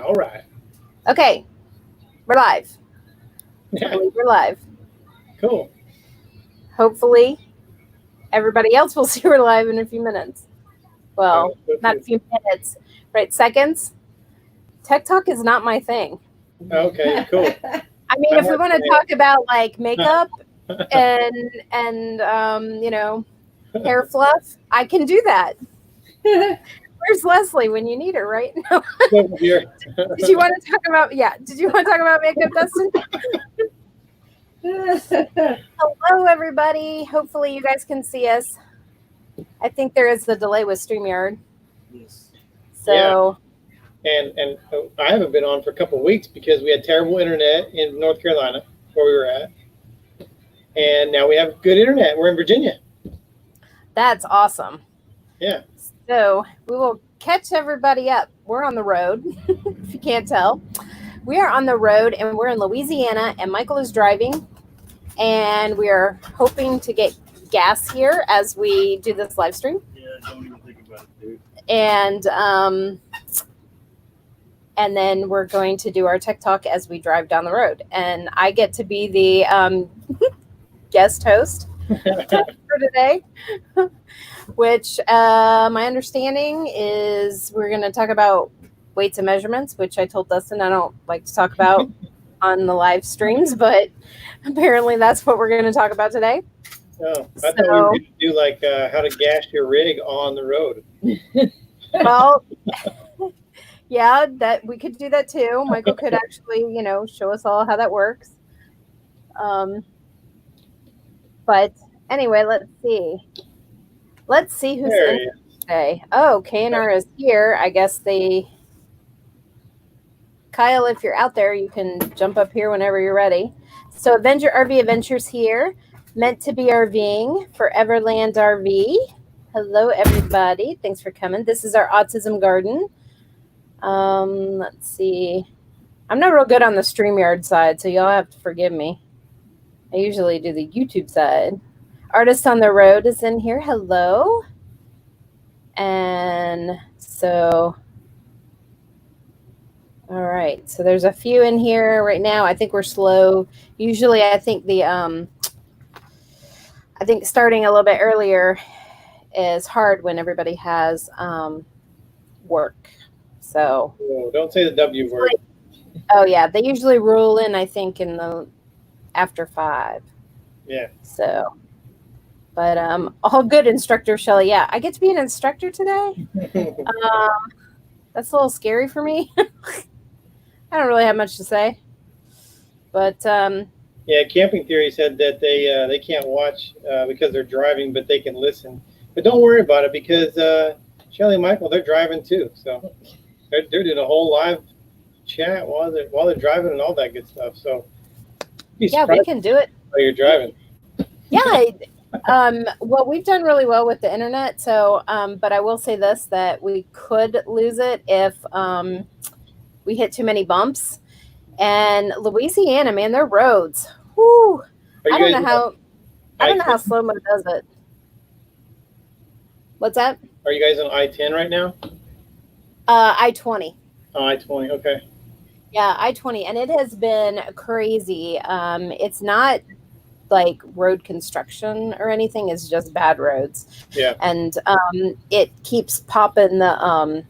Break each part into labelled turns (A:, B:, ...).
A: All right.
B: Okay, we're live. I
A: Yeah.
B: believe we're live.
A: Cool.
B: Hopefully, everybody else will see we're live in a few minutes. Well, not a few minutes, right? Seconds. Tech talk is not my thing.
A: Okay. Cool.
B: I mean, if we want to talk about like makeup and hair fluff, I can do that. Where's Leslie when you need her, right?
A: Over here.
B: Did you want to talk about? Yeah. Did you want to talk about makeup, Dustin? Hello, everybody. Hopefully, you guys can see us. I think there is a delay with StreamYard.
C: Yes.
B: So,
A: And I haven't been on for a couple of weeks because we had terrible internet in North Carolina where we were at, and now we have good internet. We're in Virginia.
B: that's awesome.
A: Yeah.
B: So, we will catch everybody up. We're on the road, if you can't tell. We are on the road and we're in Louisiana, and Michael is driving. And we are hoping to get gas here as we do this live stream.
C: Yeah, don't even think about it, dude.
B: And then we're going to do our tech talk as we drive down the road. And I get to be the guest host for today, which my understanding is we're going to talk about weights and measurements, which I told Dustin I don't like to talk about on the live streams, but apparently that's what we're going to talk about today.
A: Oh, I thought we were going to do like how to gas your rig on the road.
B: Well, yeah, that we could do that too. Michael could actually, show us all how that works. But anyway, let's see. Let's see who's in today. Oh, K&R is here. I guess Kyle, if you're out there, you can jump up here whenever you're ready. So Avenger RV Adventures here. Meant to be RVing for Everland RV. Hello, everybody. Thanks for coming. This is our autism garden. Let's see. I'm not real good on the StreamYard side, so y'all have to forgive me. I usually do the YouTube side. Artist on the Road is in here. Hello. And so, all right. So there's a few in here right now. I think we're slow. Usually, I think starting a little bit earlier is hard when everybody has work. So
A: don't say the W word.
B: Oh yeah, they usually roll in, I think, in the after 5.
A: Yeah.
B: So, but all good, Instructor Shelley. Yeah, I get to be an instructor today. That's a little scary for me. I don't really have much to say, but
A: yeah, Camping Theory said that they can't watch because they're driving, but they can listen. But don't worry about it because Shelly and Michael, they're driving too, so they're doing a whole live chat while they're driving and all that good stuff. So
B: yeah, we can do it
A: while you're driving.
B: Yeah. Well, we've done really well with the internet. So, but I will say this, that we could lose it if we hit too many bumps. And Louisiana, man, their roads. Whoo! I don't know how slow mo does it. What's that?
A: Are you guys on I-10 right now?
B: I-20.
A: Oh, I-20. Okay.
B: Yeah, I-20, and it has been crazy. It's not like road construction or anything; it's just bad roads.
A: Yeah.
B: And it keeps popping the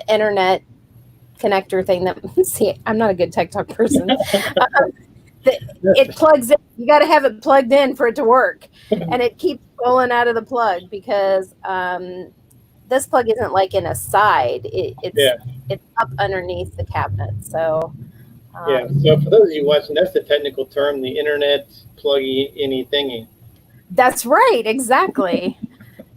B: internet connector thing that. See, I'm not a good tech talk person. It plugs in. You got to have it plugged in for it to work, and it keeps pulling out of the plug because this plug isn't like in a side. It's up underneath the cabinet. So
A: yeah. So for those of you watching, that's the technical term, the internet pluggy any thingy.
B: That's right. Exactly.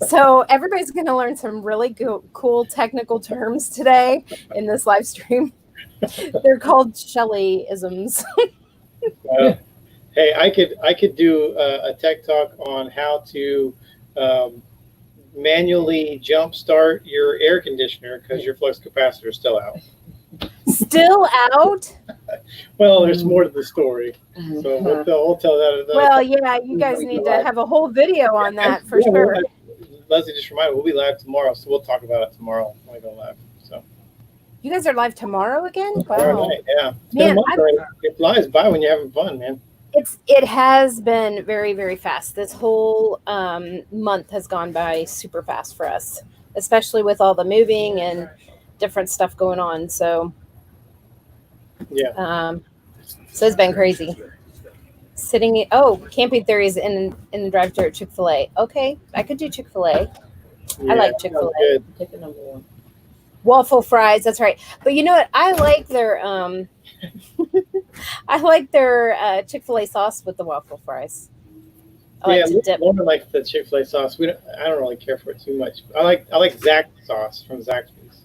B: So everybody's going to learn some really cool technical terms today in this live stream. They're called Shelley-isms.
A: Hey, I could do a tech talk on how to manually jump start your air conditioner because your flux capacitor is still out.
B: Still out?
A: Well, there's more to the story, so we'll tell that.
B: Well, yeah, you guys need to have a whole video on that for sure.
A: Leslie just reminded me, we'll be live tomorrow, so we'll talk about it tomorrow when we go live. So
B: You guys are live tomorrow again?
A: Tomorrow
B: Wow.
A: night, yeah. It's been a
B: Man,
A: month already. It flies by when you're having fun, man.
B: it has been very, very fast. This whole month has gone by super fast for us, especially with all the moving and different stuff going on. So
A: Yeah.
B: So it's been crazy. Camping theories in the drive-thru at Chick-fil-A. Okay, I could do Chick-fil-A. I like Chick-fil-A.
A: Good.
C: Take the number one.
B: Waffle fries, that's right. But you know what? I like their I like their Chick-fil-A sauce with the waffle fries. I like to dip.
A: Lauren likes the Chick-fil-A sauce. I don't really care for it too much. I like Zax sauce from Zaxby's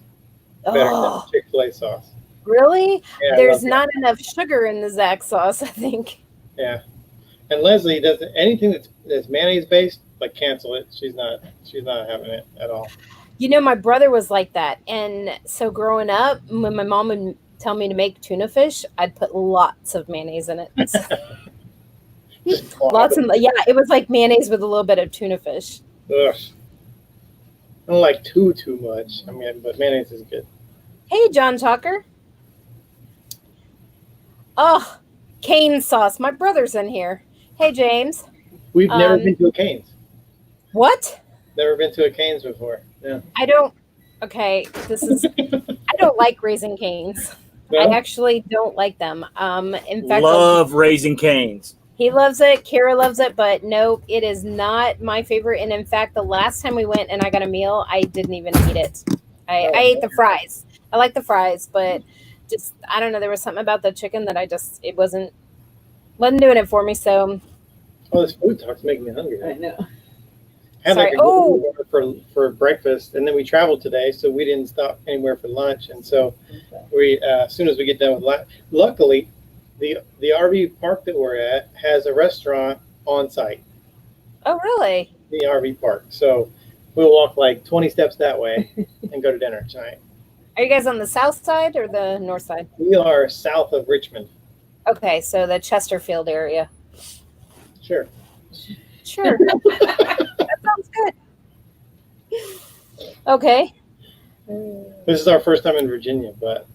A: better than Chick-fil-A sauce.
B: Really?
A: Yeah,
B: There's not enough sugar in the Zax sauce, I think.
A: Yeah. And Leslie does anything that's mayonnaise based, like cancel it. She's not having it at all.
B: You know, my brother was like that. And so growing up, when my mom would tell me to make tuna fish, I'd put lots of mayonnaise in it. It was like mayonnaise with a little bit of tuna fish.
A: Ugh. I don't like too much. I mean, but mayonnaise is good.
B: Hey, John Tucker. Oh, cane sauce. My brother's in here. Hey, James.
A: We've never been to a Cane's.
B: What?
A: Never been to a Cane's before. Yeah.
B: I don't like Raising Cane's.
A: No?
B: I actually don't like them. In fact,
C: Love Raising Cane's.
B: he loves it. Kira loves it, but no, it is not my favorite. And in fact, the last time we went and I got a meal, I didn't even eat it. I ate the fries. I like the fries, but just, I don't know. There was something about the chicken that it wasn't doing it for me. So,
A: Oh, this food talk's making me hungry.
C: I know.
A: I had
B: Sorry.
A: like a good for breakfast, and then we traveled today, so we didn't stop anywhere for lunch. And so we, as soon as we get done with lunch, luckily, the RV park that we're at has a restaurant on site.
B: oh, really?
A: The RV park, so we'll walk like 20 steps that way and go to dinner tonight.
B: Are you guys on the south side or the north side?
A: We are south of Richmond.
B: Okay, so the Chesterfield area.
A: Sure.
B: Sure. That sounds good. Okay.
A: This is our first time in Virginia, but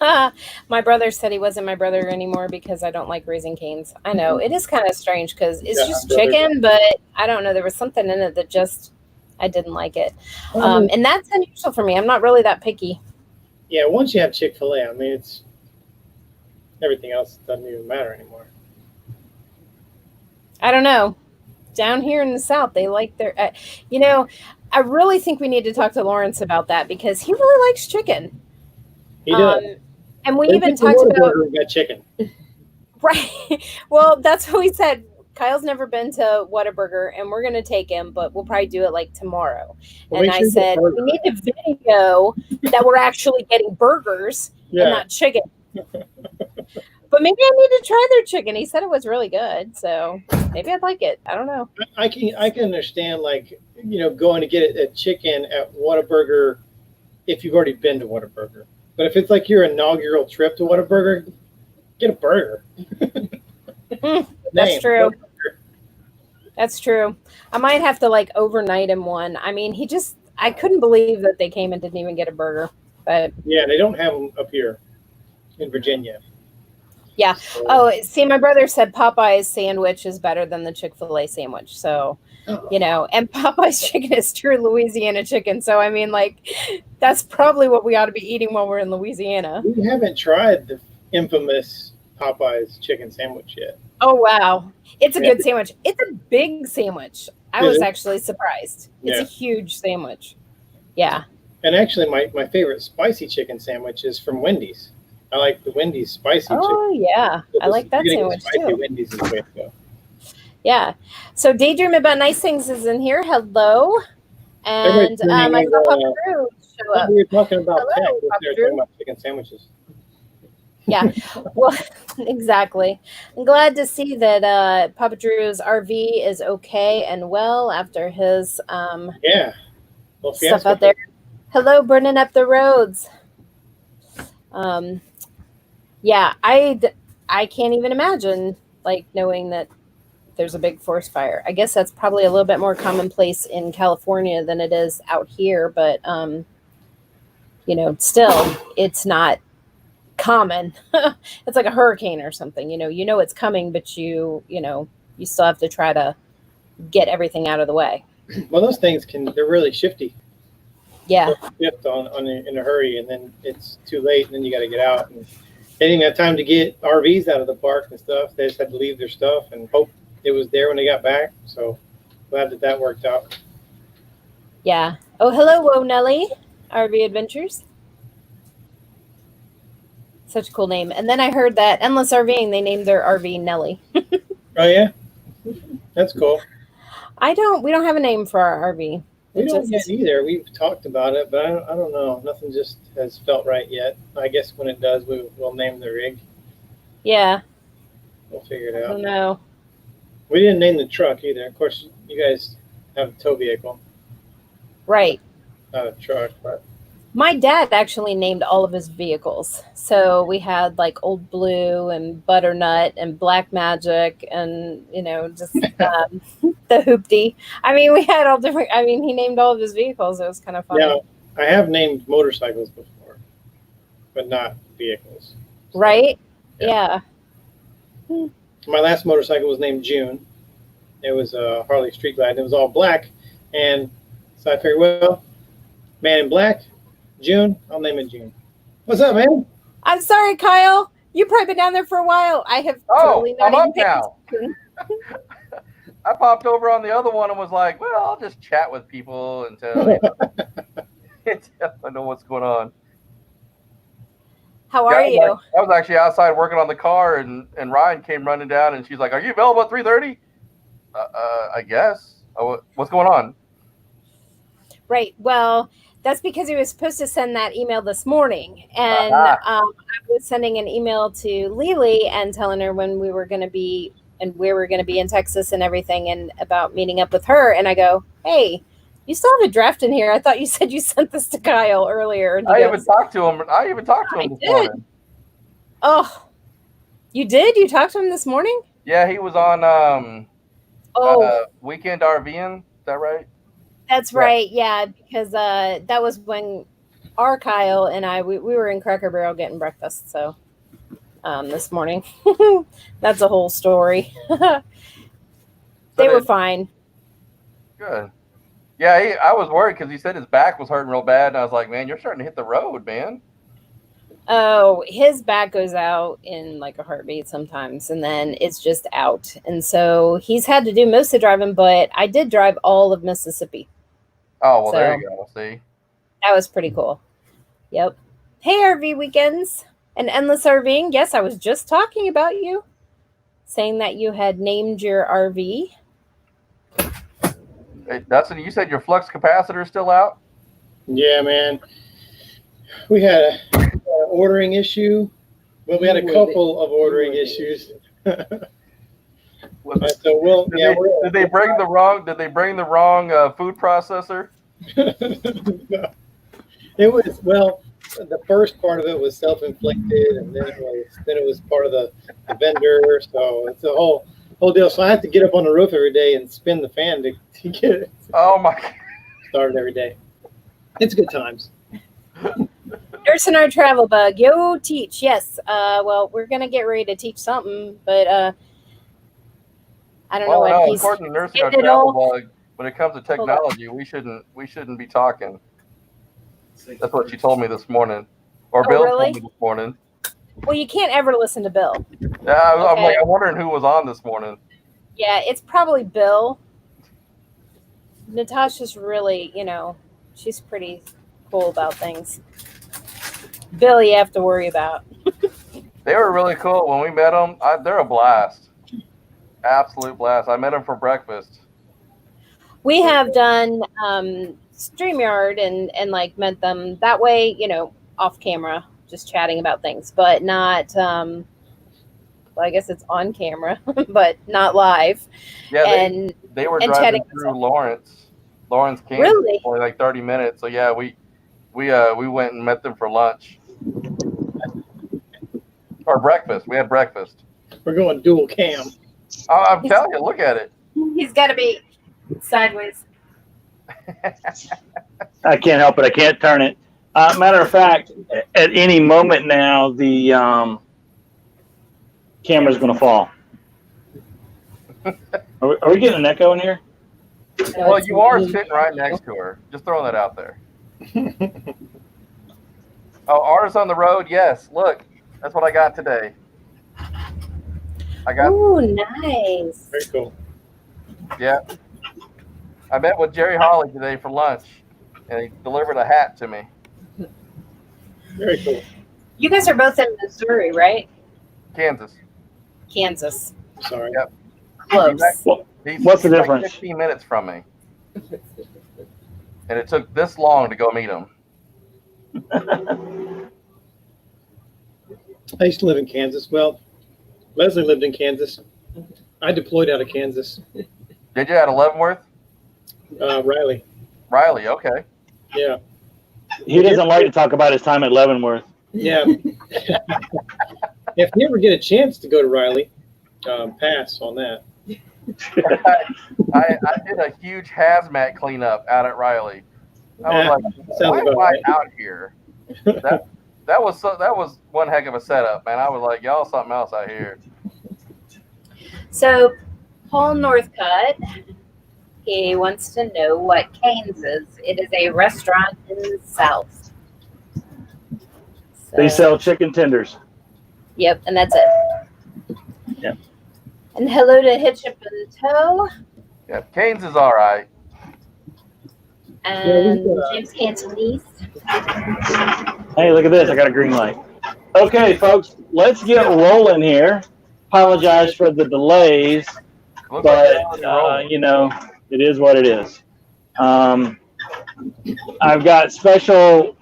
B: My brother said he wasn't my brother anymore because I don't like Raising Cane's. I know it is kind of strange because it's just chicken, but I don't know. There was something in it that just I didn't like it, and that's unusual for me. I'm not really that picky.
A: yeah, once you have Chick-fil-A, I mean, it's everything else doesn't even matter anymore.
B: I don't know. Down here in the South, they like their. I really think we need to talk to Lawrence about that because he really likes chicken.
A: He does.
B: And we
A: They
B: even
A: get the
B: talked about.
A: Whataburger and got chicken.
B: Right. Well, that's what we said. Kyle's never been to Whataburger, and we're going to take him, but we'll probably do it like tomorrow.
A: Well,
B: and
A: make
B: I
A: sure you get
B: said,
A: burger.
B: we need a video that we're actually getting burgers
A: Yeah.
B: and not chicken. But maybe I need to try their chicken. He said it was really good, so maybe I'd like it. I don't know.
A: I can understand, like, going to get a chicken at Whataburger if you've already been to Whataburger. But if it's like your inaugural trip to Whataburger, get a burger.
B: That's true.
A: Whataburger.
B: That's true. I might have to like overnight him one. I mean, I couldn't believe that they came and didn't even get a burger. But
A: Yeah, they don't have them up here in Virginia.
B: Yeah.
A: So,
B: Oh, see, my brother said Popeye's sandwich is better than the Chick-fil-A sandwich. So, and Popeye's chicken is true Louisiana chicken. So, I mean, like, that's probably what we ought to be eating while we're in Louisiana.
A: we haven't tried the infamous Popeye's chicken sandwich yet.
B: Oh, wow. It's a
A: Yeah.
B: good sandwich. It's a big sandwich. I
A: Is
B: was
A: it?
B: actually surprised. It's
A: Yeah.
B: a huge sandwich. Yeah.
A: And actually, my favorite spicy chicken sandwich is from Wendy's. I like the Wendy's spicy chicken.
B: Oh, yeah. I like that
A: Getting
B: sandwich
A: spicy
B: too.
A: Wendy's is the way to go.
B: Yeah. So Daydream About Nice Things is in here. Hello. And
A: Everybody's
B: I
A: bringing
B: saw
A: in,
B: Papa Drew show up.
A: We were talking about
B: Hello,
A: tech.
B: Papa
A: They're
B: Drew.
A: talking about chicken sandwiches.
B: Yeah. Well, exactly. I'm glad to see that Papa Drew's RV is okay and well after his
A: Yeah. Well,
B: stuff
A: fiasco.
B: out there. Hello, burning up the roads. Yeah, I can't even imagine like knowing that there's a big forest fire. I guess that's probably a little bit more commonplace in California than it is out here, but still it's not common. It's like a hurricane or something. It's coming, but you still have to try to get everything out of the way.
A: Well, those things they're really shifty.
B: Yeah.
A: Shift in a hurry, and then it's too late, and then you got to get out. And they didn't have time to get RVs out of the park and stuff. They just had to leave their stuff and hope it was there when they got back. So glad that worked out.
B: Yeah. Oh, hello, Whoa Nelly, RV Adventures. Such a cool name. And then I heard that Endless RVing, they named their RV Nelly.
A: Oh yeah, that's cool.
B: We don't have a name for our RV.
A: We don't yet either. We've talked about it, but I don't know. Nothing just has felt right yet. I guess when it does, we'll name the rig.
B: Yeah.
A: We'll figure it out.
B: I don't know.
A: We didn't name the truck either. Of course, you guys have a tow vehicle.
B: Right.
A: Not a truck, but.
B: My dad actually named all of his vehicles. So we had like Old Blue and Butternut and Black Magic and, just the Hoopty. I mean, we had all different. I mean, he named all of his vehicles. It was kind of fun.
A: Yeah, I have named motorcycles before, but not vehicles. So,
B: right? Yeah.
A: My last motorcycle was named June. It was a Harley Street Glide. It was all black. And so I figured, well, man in black, June, I'll name it June. What's up, man?
B: I'm sorry, Kyle. You've probably been down there for a while. I have totally not
D: I'm
B: even
D: up now. I popped over on the other one and was like, well, I'll just chat with people until I know what's going on.
B: How are you?
D: I was actually outside working on the car, and Ryan came running down, and she's like, are you available at 3:30? I guess. What's going on?
B: Right. Well, that's because he was supposed to send that email this morning. And I was sending an email to Lily and telling her when we were going to be and where we're going to be in Texas and everything and about meeting up with her. And I go, hey, you still have a draft in here. I thought you said you sent this to Kyle earlier. And
D: I even talked to him this morning.
B: Oh, you did? You talked to him this morning?
D: Yeah, he was on Weekend RVing. Is that right?
B: That's right. Yeah, because that was when our Kyle and I, we were in Cracker Barrel getting breakfast. So this morning, that's a whole story. They were fine.
D: Good. Yeah, I was worried because he said his back was hurting real bad. And I was like, man, you're starting to hit the road, man.
B: Oh, his back goes out in like a heartbeat sometimes, and then it's just out. And so he's had to do most of the driving, but I did drive all of Mississippi.
D: Oh, well, there you go. See?
B: That was pretty cool. Yep. Hey, RV Weekends and Endless RVing. Yes, I was just talking about you, saying that you had named your RV.
D: Hey, Dustin, you said your flux capacitor is still out?
A: Yeah, man. We had an ordering issue. Well, we had a couple of ordering issues. So
D: did they bring the wrong food processor?
A: No. It was, well, the first part of it was self-inflicted, and then it was part of the vendor. So it's a whole deal. So I have to get up on the roof every day and spin the fan to get it.
D: Oh my God.
A: Started every day. It's good times.
B: Nursing our travel bug. Yo, teach. Yes. Well, we're gonna get ready to teach something, but I don't know what he's.
D: According to nursing our travel bug, when it comes to technology, we shouldn't be talking. That's what she told me this morning, or Bill told me this morning.
B: Well, you can't ever listen to Bill.
D: Yeah, I'm wondering who was on this morning.
B: Yeah, it's probably Bill. Natasha's really, she's pretty cool about things. Bill, you have to worry about.
D: They were really cool when we met them. They're a blast, absolute blast. I met them for breakfast.
B: We have done StreamYard and like met them that way, off camera, just chatting about things, but not. Well, I guess it's on camera, but not live.
D: Yeah, they were driving through Lawrence, Kansas,
B: really?
D: for like 30 minutes. So yeah, we went and met them for lunch or breakfast. We had breakfast.
A: We're going dual cam.
D: I'm telling you, look at it.
B: He's got to be sideways.
C: I can't help it. I can't turn it.
E: Matter of fact, at any moment now, the camera's going to fall. Are we getting an echo in here?
D: Well, you are sitting right next to her. Just throwing that out there. Oh, ours on the road? Yes. Look, that's what I got today.
B: Oh, nice.
A: Very cool.
D: Yeah. I met with Jerry Hawley today for lunch, and he delivered a hat to me.
A: Very cool.
B: You guys are both in Missouri, right?
D: Kansas.
B: Kansas.
A: Sorry.
D: Yep.
B: Close.
E: What's the
D: he's
E: difference?
D: Like 15 minutes from me. And it took this long to go meet him.
A: I used to live in Kansas. Well, Leslie lived in Kansas. I deployed out of Kansas.
D: Did you at Leavenworth?
A: Riley.
D: Riley, okay.
A: Yeah.
E: He doesn't like to talk about his time at Leavenworth.
A: Yeah. If you ever get a chance to go to Riley, pass on that.
D: I did a huge hazmat cleanup out at Riley. I was like, why am I out here? That was one heck of a setup, man. I was like, y'all something else out here.
B: So, Paul Northcutt, he wants to know what Cane's is. It is a restaurant in the South. So,
E: They sell chicken tenders.
B: Yep, and that's it.
E: Yep.
B: And hello to Hitchup and Toe.
D: Yep, Cane's is all right.
B: And James Cantonese.
E: Hey, look at this. I got a green light. Okay, folks, let's get rolling here. Apologize for the delays, but, you know, it is what it is. I've got special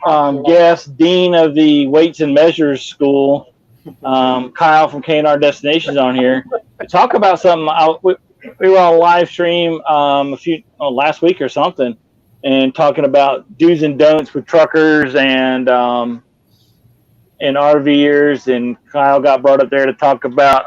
E: guest, Dean of the Weights and Measures School, Kyle from K&R Destinations on here. To talk about something. We were on a live stream last week or something, and talking about do's and don'ts with truckers and RVers, and Kyle got brought up there to talk about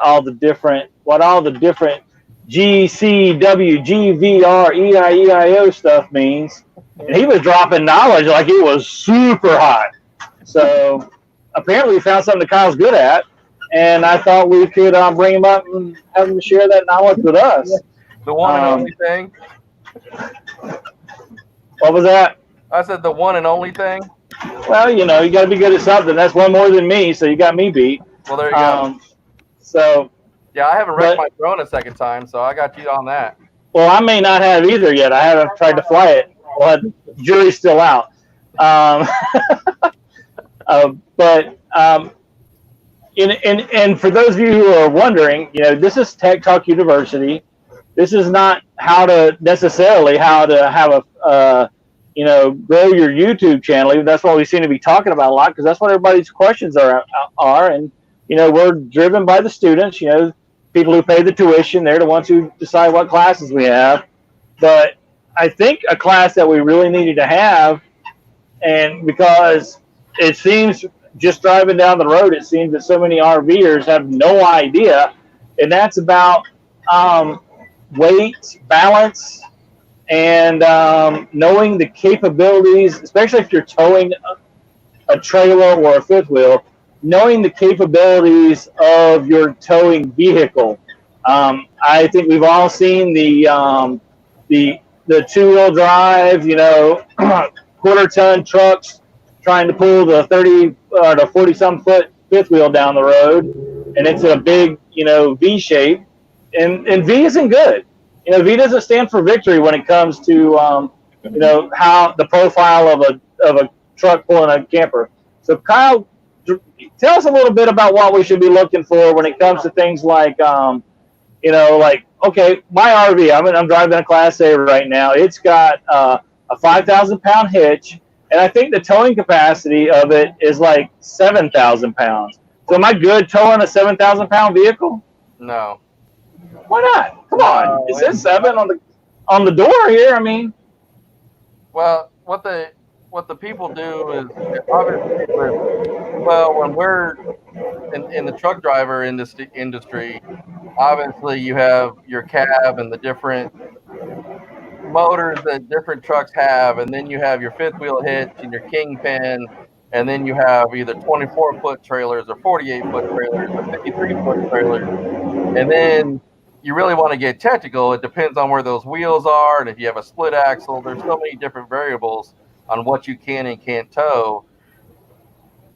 E: what all the different G, C, W, G, V, R, EIO stuff means. And he was dropping knowledge like it was super hot. So apparently we found something that Kyle's good at, and I thought we could bring him up and have him share that knowledge with us.
D: The one and only thing?
E: What was that?
D: I said the one and only thing.
E: Well, you know, you got to be good at something. That's one more than me, so you got me beat.
D: Well, there you go.
E: So.
D: Yeah, I haven't wrecked my drone a second time, so I got you on that.
E: Well, I may not have either yet. I haven't tried to fly it. Well, jury's still out. And for those of you who are wondering, you know, this is Tech Talk University. This is not how to have grow your YouTube channel. That's what we seem to be talking about a lot, because that's what everybody's questions are. And, you know, we're driven by the students, you know, people who pay the tuition. They're the ones who decide what classes we have. But I think a class that we really needed to have, and because it seems just driving down the road, it seems that so many RVers have no idea, and that's about weight, balance, and knowing the capabilities, especially if you're towing a trailer or a fifth wheel, knowing the capabilities of your towing vehicle. I think we've all seen the two-wheel drive, you know, quarter-ton trucks trying to pull the 30 or the 40-some foot fifth wheel down the road, and it's a big, you know, V shape, and V isn't good. You know, V doesn't stand for victory when it comes to you know, how the profile of a truck pulling a camper. So Kyle, tell us a little bit about what we should be looking for when it comes to things like, you know, like, okay, my RV, I'm driving a Class A right now. It's got a 5,000-pound hitch, and I think the towing capacity of it is like 7,000 pounds. So am I good towing a 7,000-pound vehicle?
D: No.
E: Why not? Come on. It says 7 on the door here. I mean.
D: Well, what the people do is, obviously, when we're in the truck driver industry, obviously you have your cab and the different motors that different trucks have, and then you have your fifth wheel hitch and your kingpin and then you have either 24-foot trailers or 48-foot trailers or 53-foot trailers, and then you really want to get technical. It depends on where those wheels are, and if you have a split axle, there's so many different variables on what you can and can't tow.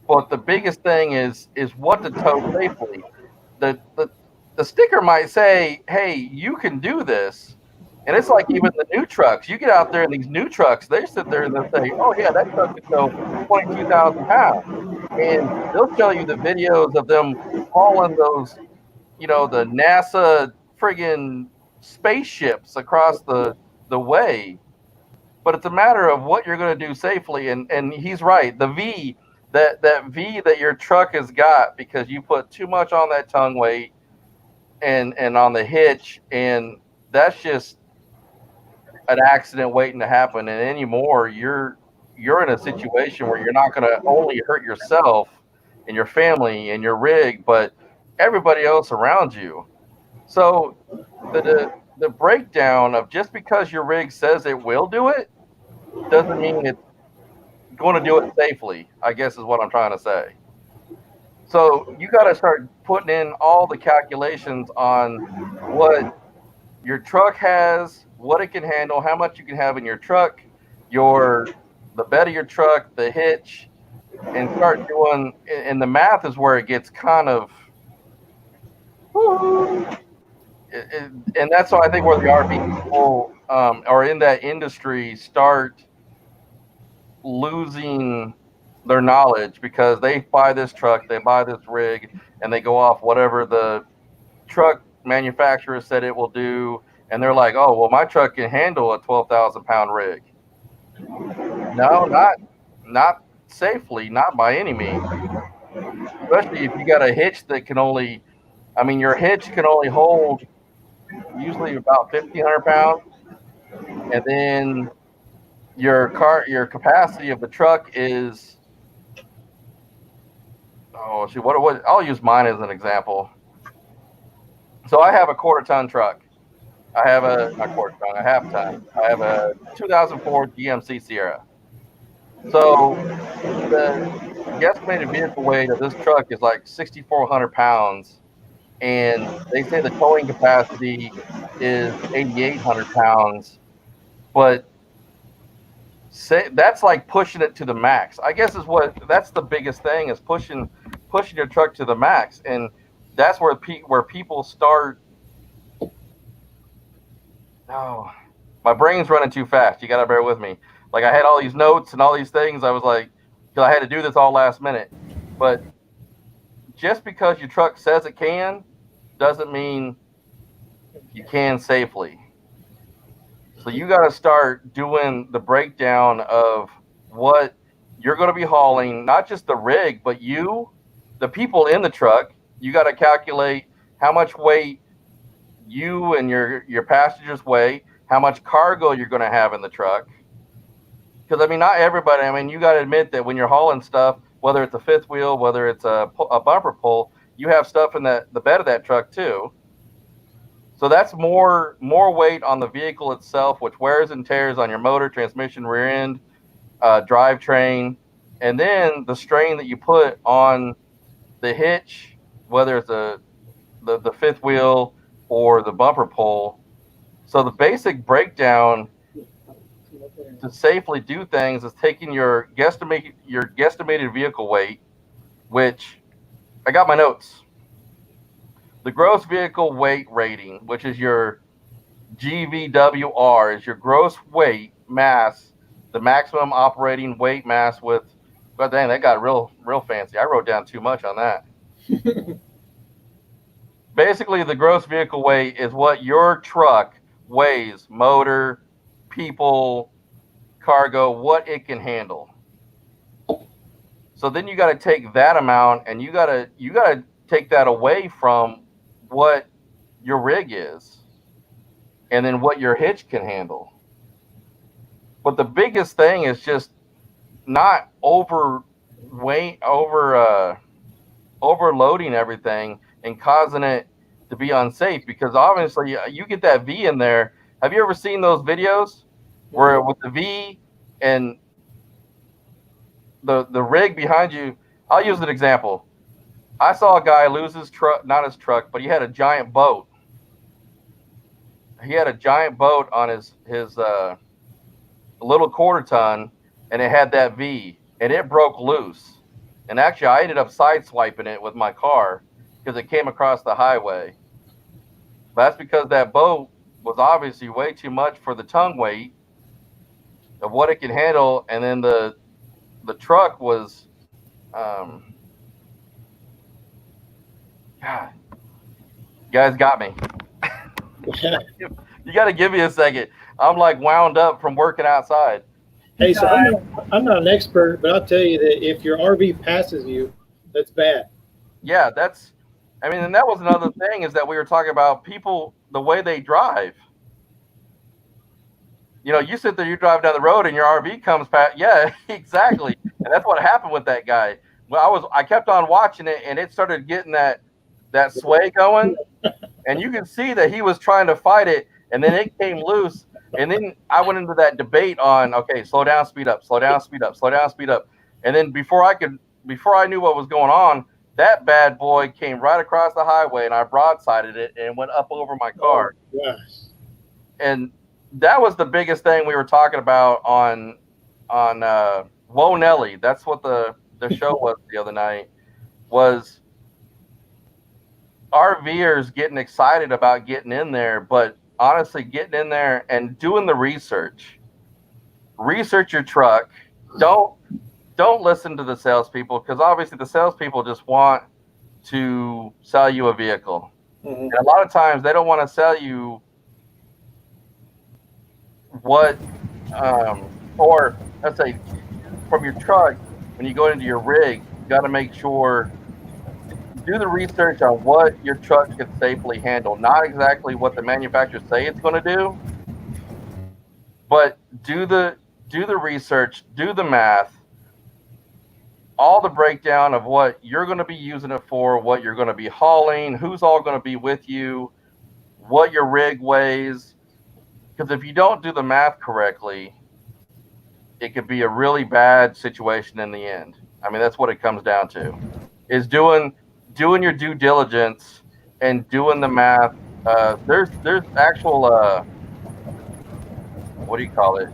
D: But the biggest thing is what to tow safely. The sticker might say, "Hey, you can do this," and it's like even the new trucks. You get out there in these new trucks, they sit there and they'll say, "Oh yeah, that truck can tow 22,000 pounds," and they'll show you the videos of them hauling those, the NASA friggin' spaceships across the way. But it's a matter of what you're going to do safely. And he's right. The V, that V that your truck has got because you put too much on that tongue weight and on the hitch, and that's just an accident waiting to happen. And anymore, you're in a situation where you're not going to only hurt yourself and your family and your rig, but everybody else around you. So the breakdown of just because your rig says it will do it doesn't mean it's going to do it safely, I guess is what I'm trying to say. So you got to start putting in all the calculations on what your truck has, what it can handle, how much you can have in your truck, the bed of your truck, the hitch, and start doing. And the math is where it gets kind of. And that's why I think where the RV people are in that industry start losing their knowledge, because they buy this truck, they buy this rig, and they go off whatever the truck manufacturer said it will do, and they're like, "Oh, well, my truck can handle a 12,000 pound rig." No, not safely, not by any means. Especially if you got a hitch that can only, your hitch can only hold usually about 1,500 pounds, and then your capacity of the truck is, what I'll use mine as an example. So I have a quarter-ton truck. I have a half-ton. I have a 2004 GMC Sierra. So the estimated vehicle weight of this truck is like 6,400 pounds, and they say the towing capacity is 8,800 pounds, but that's like pushing it to the max. I guess that's the biggest thing, is pushing your truck to the max, and that's where people start. No, my brain's running too fast. You got to bear with me. Like, I had all these notes and all these things. I was like, because I had to do this all last minute. But just because your truck says it can, doesn't mean you can safely. So you got to start doing the breakdown of what you're going to be hauling, not just the rig, but the people in the truck. You got to calculate how much weight you and your passengers weigh, how much cargo you're going to have in the truck. Because, not everybody, you got to admit that when you're hauling stuff, whether it's a fifth wheel, whether it's a bumper pull, you have stuff in the bed of that truck too. So that's more weight on the vehicle itself, which wears and tears on your motor, transmission, rear end, drivetrain, and then the strain that you put on the hitch, whether it's the fifth wheel or the bumper pull. So the basic breakdown to safely do things is taking your guesstimated vehicle weight, which I got my notes. The gross vehicle weight rating, which is your GVWR, is your gross weight mass, the maximum operating weight mass with. God dang, that got real fancy. I wrote down too much on that. Basically, the gross vehicle weight is what your truck weighs, motor, people, cargo, what it can handle. So then you got to take that amount, and you got to take that away from what your rig is, and then what your hitch can handle. But the biggest thing is just not overloading everything and causing it to be unsafe, because obviously you get that V in there. Have you ever seen those videos where with the V, and the rig behind you. I'll use an example. I saw a guy lose his truck, not his truck, but he had a giant boat. He had a giant boat on his little quarter ton, and it had that V, and it broke loose. And actually, I ended up sideswiping it with my car because it came across the highway. But that's because that boat was obviously way too much for the tongue weight of what it can handle, and then the truck was, God, you guys got me. You got to give me a second. I'm like wound up from working outside.
A: Hey, so I'm not an expert, but I'll tell you that if your RV passes you, that's bad.
D: Yeah, and that was another thing, is that we were talking about people, the way they drive. You know, you sit there, you drive down the road, and your RV comes past. Yeah, exactly. And that's what happened with that guy. Well, I kept on watching it, and it started getting that sway going, and you can see that he was trying to fight it, and then it came loose. And then I went into that debate on, okay, slow down, speed up, slow down, speed up, slow down, speed up. And then before I knew what was going on, that bad boy came right across the highway, and I broadsided it and went up over my car.
A: Oh, gosh.
D: And that was the biggest thing we were talking about on Whoa Nelly. That's what the show was the other night, was RVers getting excited about getting in there, but honestly getting in there and doing the research. Research your truck. Don't listen to the salespeople, because obviously the salespeople just want to sell you a vehicle.
A: Mm-hmm.
D: And a lot of times they don't want to sell you what, or let's say from your truck, when you go into your rig, you got to make sure, do the research on what your truck can safely handle. Not exactly what the manufacturers say it's going to do, but do the research, do the math, all the breakdown of what you're going to be using it for, what you're going to be hauling, who's all going to be with you, what your rig weighs. Because if you don't do the math correctly, it could be a really bad situation in the end. I mean, that's what it comes down to, is doing your due diligence and doing the math. There's actual, what do you call it?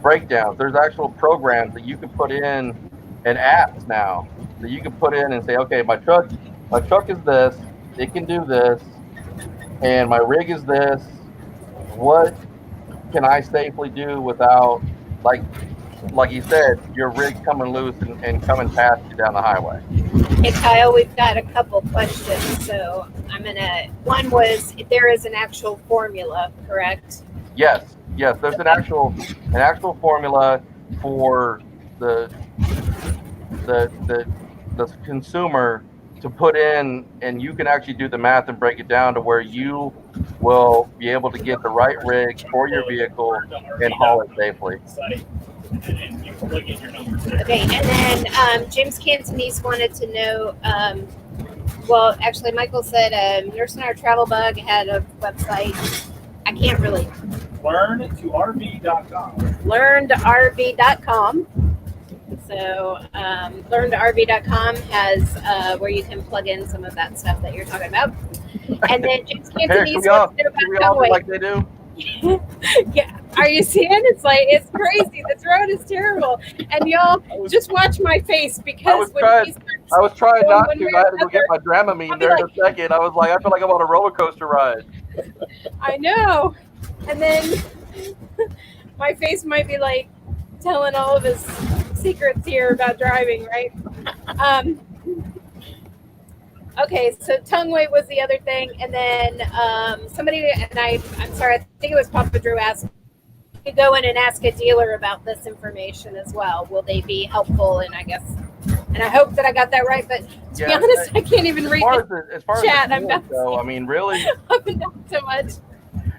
D: Breakdowns. There's actual programs that you can put in, and apps now that you can put in and say, okay, my truck is this, it can do this, and my rig is this. What can I safely do without, like you said, your rig coming loose and coming past you down the highway?
B: Hey Kyle, we've got a couple questions. So one was, there is an actual formula, correct?
D: Yes, there's an actual formula for the consumer to put in, and you can actually do the math and break it down to where you will be able to get the right rig for your vehicle and haul it safely.
B: Okay, and then James Cantonese wanted to know, well, actually, Michael said Nurse in Our Travel Bug had a website. I can't really.
C: LearnToRV.com.
B: LearnToRV.com. So LearnToRV.com has where you can plug in some of that stuff that you're talking about. And then James Cantonese wants to know
D: we all do like they do?
B: Yeah, are you seeing? It's crazy. This road is terrible, and y'all just watch my face, because
D: I was trying not to. I had to go get my Dramamine there in a second. I was like, I feel like I'm on a roller coaster ride.
B: I know, and then my face might be like telling all of his secrets here about driving, right? Okay, so tongue weight was the other thing, and then somebody, and I'm sorry, I think it was Papa Drew, asked, you could go in and ask a dealer about this information as well. Will they be helpful? And I hope that I got that right, but to be honest, I can't even read
D: as far
B: chat.
D: I'm I mean, really,
B: up and down so much.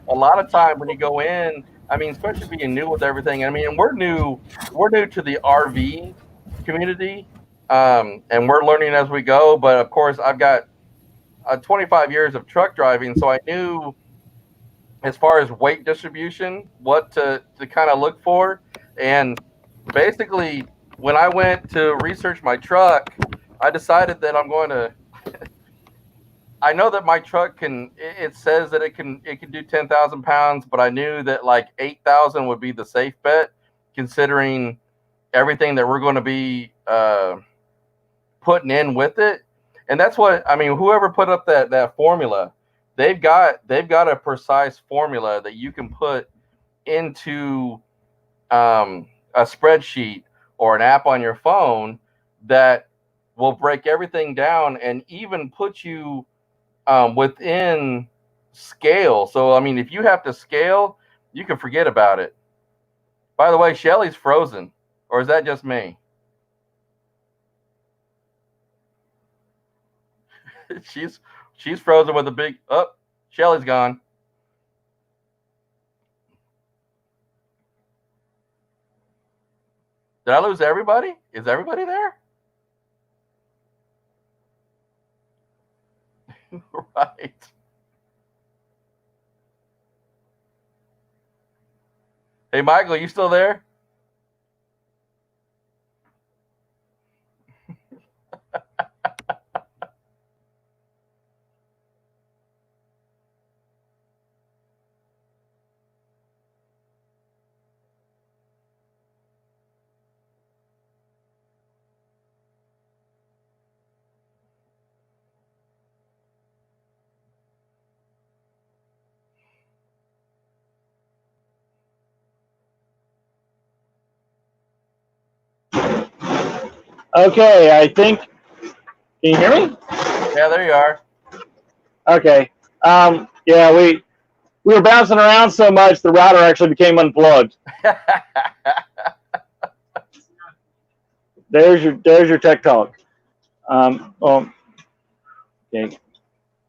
D: A lot of time when you go in, I mean, especially being new with everything. I mean, we're new to the RV community. And we're learning as we go, but of course I've got 25 years of truck driving, so I knew, as far as weight distribution, what to kind of look for. And basically, when I went to research my truck, I decided that I'm going to. I know that my truck can. It says that it can do 10,000 pounds, but I knew that like 8,000 would be the safe bet, considering everything that we're going to be putting in with it. And that's what I mean. Whoever put up that formula, they've got a precise formula that you can put into a spreadsheet or an app on your phone that will break everything down and even put you within scale. So, I mean, if you have to scale, you can forget about it. By the way, Shelly's frozen, or is that just me? she's frozen with a big up. Shelly's gone. Did I lose everybody? Is everybody there? Right. Hey, Michael, you still there?
E: Okay, I think. Can you hear me?
D: Yeah, there you are.
E: Okay. Yeah, we were bouncing around so much the router actually became unplugged. There's your tech talk. Okay.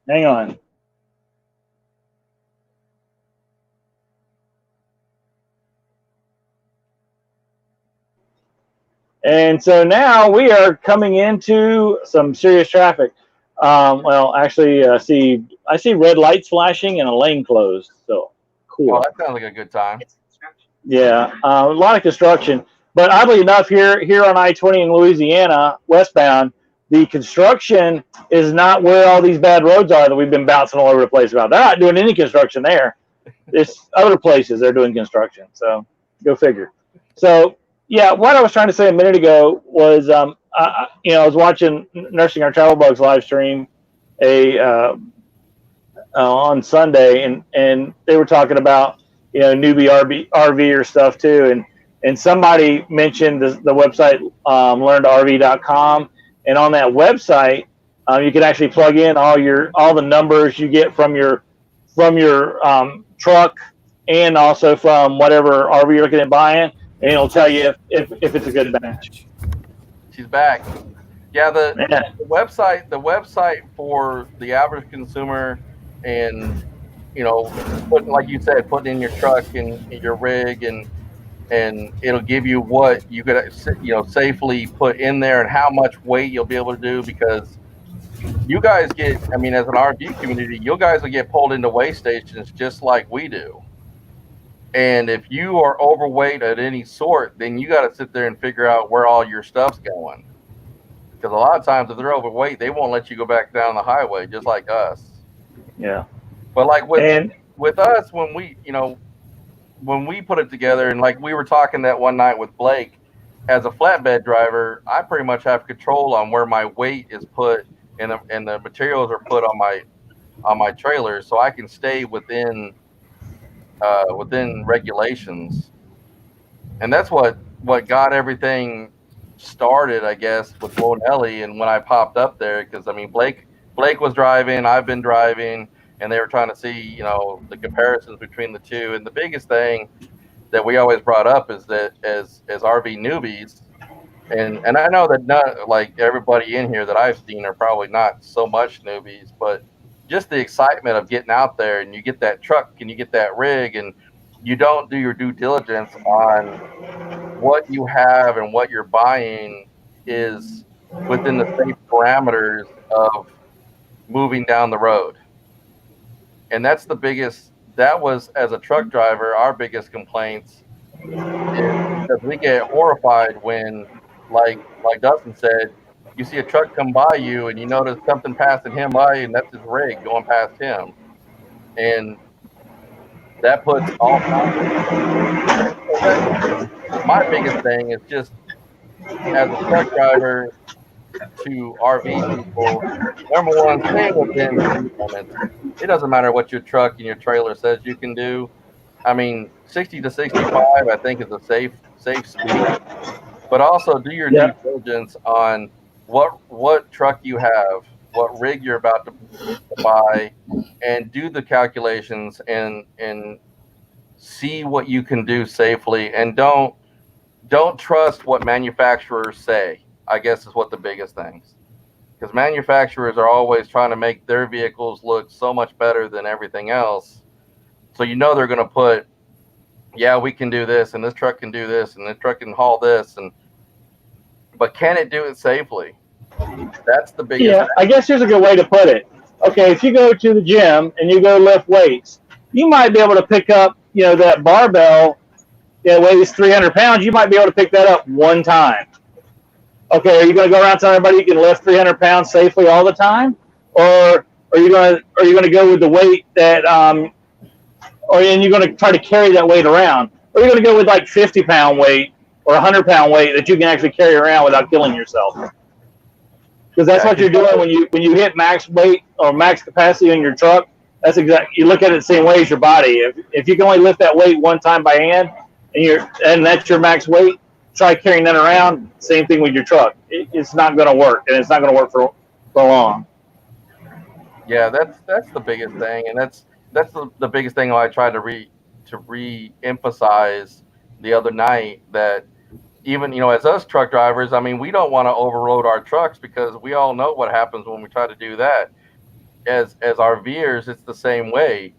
E: Hang on. And so now we are coming into some serious traffic. Well, actually, I see red lights flashing and a lane closed. So cool.
D: Oh, that sounds like a good time.
E: Yeah, a lot of construction. But oddly enough, here on I-20 in Louisiana, westbound, the construction is not where all these bad roads are that we've been bouncing all over the place about. They're not doing any construction there. It's other places they're doing construction. So go figure. So yeah, what I was trying to say a minute ago was, I was watching Nursing Our Travel Bugs live stream on Sunday, and they were talking about newbie RV or stuff too, and somebody mentioned the website learntorv.com, and on that website you can actually plug in all the numbers you get from your truck and also from whatever RV you're looking at buying, and it'll tell you if it's a good match.
D: She's back. Yeah, the website for the average consumer, and like you said, putting in your truck and your rig, and it'll give you what you could safely put in there and how much weight you'll be able to do, because you guys get, I mean, as an RV community, you guys will get pulled into weigh stations just like we do. And if you are overweight at any sort, then you got to sit there and figure out where all your stuff's going. Because a lot of times, if they're overweight, they won't let you go back down the highway, just like us.
E: Yeah.
D: But like with us, when we put it together, and like we were talking that one night with Blake, as a flatbed driver, I pretty much have control on where my weight is put and the materials are put on my trailers, so I can stay within regulations. And that's what got everything started, I guess, with Bonelli. And when I popped up there, because I mean, Blake was driving, I've been driving, and they were trying to see, the comparisons between the two. And the biggest thing that we always brought up is that as RV newbies, and I know that not like everybody in here that I've seen are probably not so much newbies, but just the excitement of getting out there, and you get that truck and you get that rig, and you don't do your due diligence on what you have and what you're buying is within the safe parameters of moving down the road. And that's that was, as a truck driver, our biggest complaints is because we get horrified when, like Dustin said, you see a truck come by you and you notice something passing him by, and that's his rig going past him, and that puts all kinds of. My biggest thing is just as a truck driver to RV people, number one, stay within speed limits. It doesn't matter what your truck and your trailer says you can do. I mean, 60 to 65, I think, is a safe speed. But also do your due diligence on what truck you have, what rig you're about to buy, and do the calculations and see what you can do safely. And don't trust what manufacturers say, I guess, is what the biggest things. Because manufacturers are always trying to make their vehicles look so much better than everything else. So they're going to put, yeah, we can do this, and this truck can do this, and this truck can haul this, but can it do it safely? That's the biggest thing.
E: I guess here's a good way to put it. Okay, if you go to the gym and you go lift weights, you might be able to pick up, that barbell that weighs 300 pounds. You might be able to pick that up one time. Okay, are you going to go around telling everybody you can lift 300 pounds safely all the time, or are you going to go with the weight that, and you're going to try to carry that weight around, or are you going to go with like 50-pound weight or 100-pound weight that you can actually carry around without killing yourself? Because that's what you're doing when you hit max weight or max capacity on your truck. That's exactly, you look at it the same way as your body. If you can only lift that weight one time by hand and that's your max weight, try carrying that around. Same thing with your truck. It's not going to work, and it's not going to work for long.
D: Yeah, that's the biggest thing, and that's the biggest thing I tried to re-emphasize the other night, that even as us truck drivers, I mean, we don't want to overload our trucks, because we all know what happens when we try to do that. As RVers, it's the same way.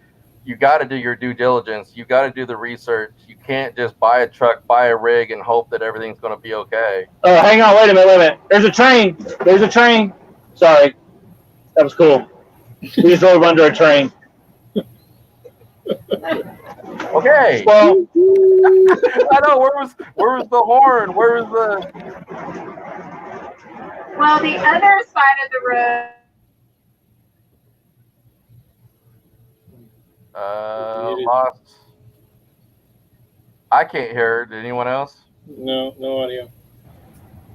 D: You got to do your due diligence. You got to do the research. You can't just buy a truck, buy a rig, and hope that everything's going to be okay.
E: Oh, hang on, wait a minute. There's a train. Sorry, that was cool. We just drove under a train.
D: Okay.
E: Well,
D: I know. Where was the horn? Where was the?
B: Well, the other side of the road.
D: Lost. I can't hear. Did anyone else?
A: No audio.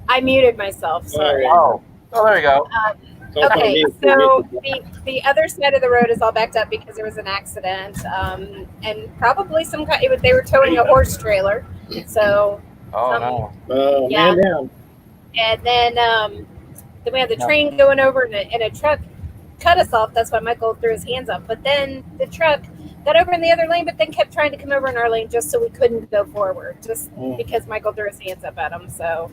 B: I muted myself. Sorry.
D: Oh, there you go.
B: Okay, so the other side of the road is all backed up because there was an accident, and probably they were towing a horse trailer. So.
D: No.
A: Oh,
B: yeah.
A: Man down.
B: And then we had the train going over, and a truck cut us off. That's why Michael threw his hands up. But then the truck got over in the other lane, but then kept trying to come over in our lane just so we couldn't go forward, just because Michael threw his hands up at him. So,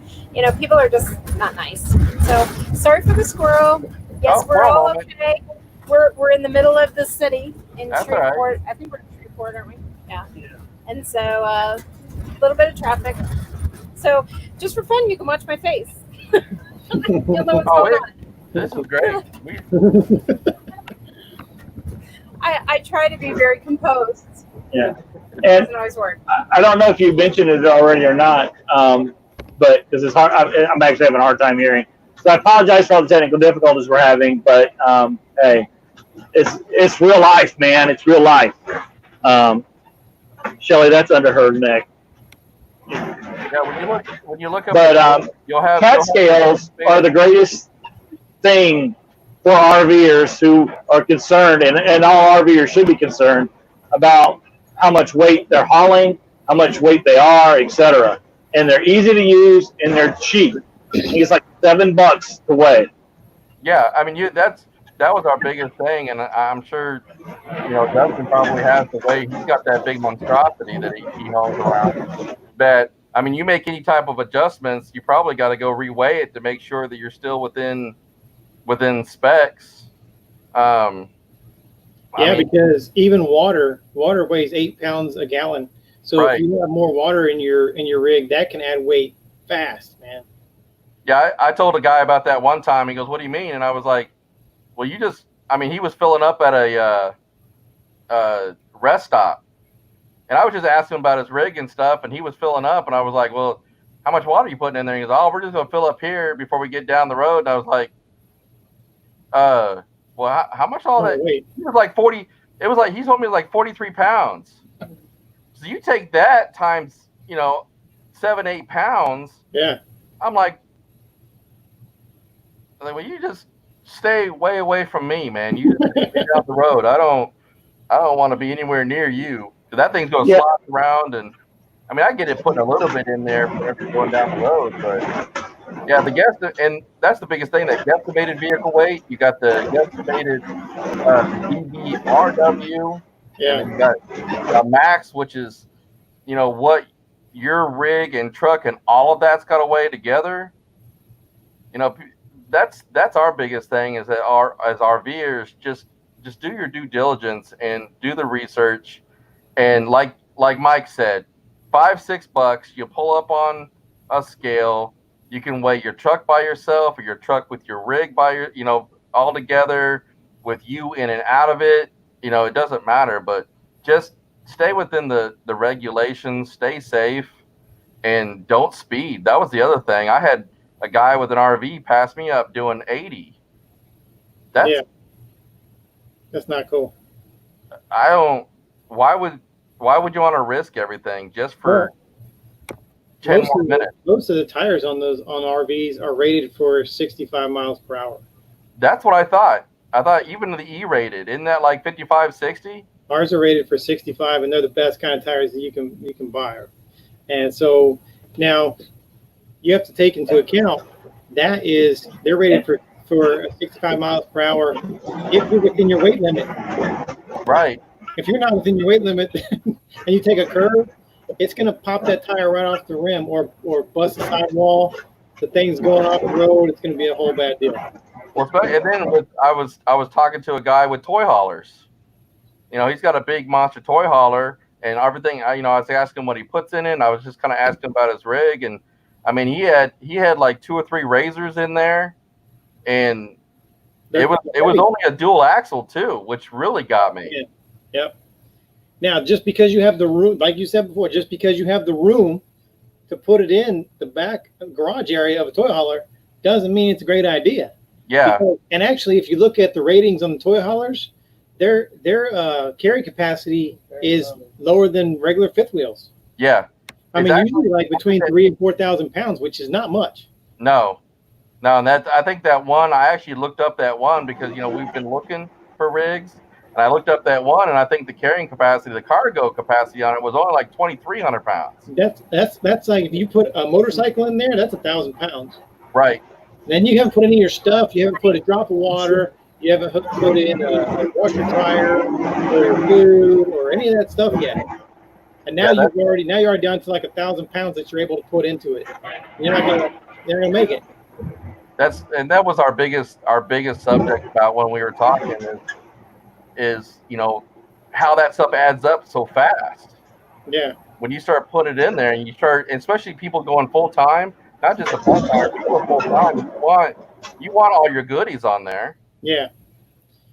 B: people are just not nice. So, sorry for the squirrel. Yes, we're all okay. We're in the middle of the city in Shreveport. Right. I think we're in Shreveport, aren't we? Yeah. And so, a little bit of traffic. So, just for fun, you can watch my face. You'll know what's going on.
D: This is great.
B: I try to be very composed.
E: Yeah.
B: It doesn't always work.
E: I don't know if you mentioned it already or not, but because it's hard, I'm actually having a hard time hearing. So I apologize for all the technical difficulties we're having, but hey, it's real life, man. It's real life. Shelly, that's under her neck.
D: Yeah, when you look up,
E: but cat scales are the greatest thing for RVers who are concerned, and all RVers should be concerned about how much weight they're hauling, how much weight they are, etc. And they're easy to use and they're cheap. I think it's like $7 to weigh.
D: Yeah, I mean, that was our biggest thing, and I'm sure Dustin probably has the way he's got that big monstrosity that he hauls around. But I mean, you make any type of adjustments, you probably got to go reweigh it to make sure that you're still within specs.
A: Because even water weighs 8 pounds a gallon. So if you have more water in your rig, that can add weight fast, man.
D: Yeah, I told a guy about that one time. He goes, "What do you mean?" And I was like, "Well, he was filling up at a rest stop, And I was just asking him about his rig and stuff, and he was filling up, and I was like, well, how much water are you putting in there? He goes, oh, we're just going to fill up here before we get down the road. And I was like, well, how much all that?
A: Wait.
D: He was like 40. It was like, he told me like 43 pounds. So you take that times, 7, 8 pounds.
A: Yeah.
D: I'm like, well, you just stay way away from me, man. You just get down the road. I don't want to be anywhere near you. That thing's going to slide around, and I mean, I get it putting a little bit in there for going down the road, but yeah, and that's the biggest thing, that guesstimated vehicle weight. You got the guesstimated DBRW,
A: Yeah.
D: and then you got a max, which is, what your rig and truck and all of that's got to weigh together. That's our biggest thing, is that as RVers, just do your due diligence and do the research. And like Mike said, $5-6, you pull up on a scale. You can weigh your truck by yourself, or your truck with your rig all together, with you in and out of it. It doesn't matter, but just stay within the regulations, stay safe, and don't speed. That was the other thing. I had a guy with an RV pass me up doing 80. That's
A: not cool.
D: Why would you want to risk everything just for 10 more minutes?
A: Most of the tires on RVs are rated for 65 miles per hour.
D: That's what I thought. I thought even the E-rated, isn't that like 55, 60?
A: Ours are rated for 65, and they're the best kind of tires that you can buy. And so now you have to take into account they're rated for 65 miles per hour if you're within your weight limit.
D: Right.
A: If you're not within your weight limit and you take a curve, it's going to pop that tire right off the rim or bust the sidewall. The thing's going off the road. It's going to be a whole bad deal.
D: Well, and then I was talking to a guy with toy haulers. He's got a big monster toy hauler and everything. I was asking what he puts in it. And I was just kind of asking about his rig, and I mean, he had like 2 or 3 razors in there, and it was only a dual axle too, which really got me.
A: Yeah. Yep. Now, just because you have the room, like you said before, just because you have the room to put it in the back garage area of a toy hauler doesn't mean it's a great idea.
D: Yeah.
A: And actually, if you look at the ratings on the toy haulers, their carry capacity is lower than regular fifth wheels.
D: Yeah.
A: I mean, usually like between 3,000 and 4,000 pounds, which is not much.
D: No, and I think that one, I actually looked up that one because we've been looking for rigs, and I looked up that one, and I think the carrying capacity, the cargo capacity on it was only like 2,300 pounds.
A: That's like if you put a motorcycle in there, that's 1,000 pounds.
D: Right.
A: Then you haven't put any of your stuff. You haven't put a drop of water. You haven't put in a washer dryer or food or any of that stuff yet. And now you're already down to like 1,000 pounds that you're able to put into it. You're not gonna make it.
D: That was our biggest subject about when we were talking is how that stuff adds up so fast.
A: Yeah.
D: When you start putting it in there, and especially people going full time, not just a full time, people full time. You want all your goodies on there.
A: Yeah.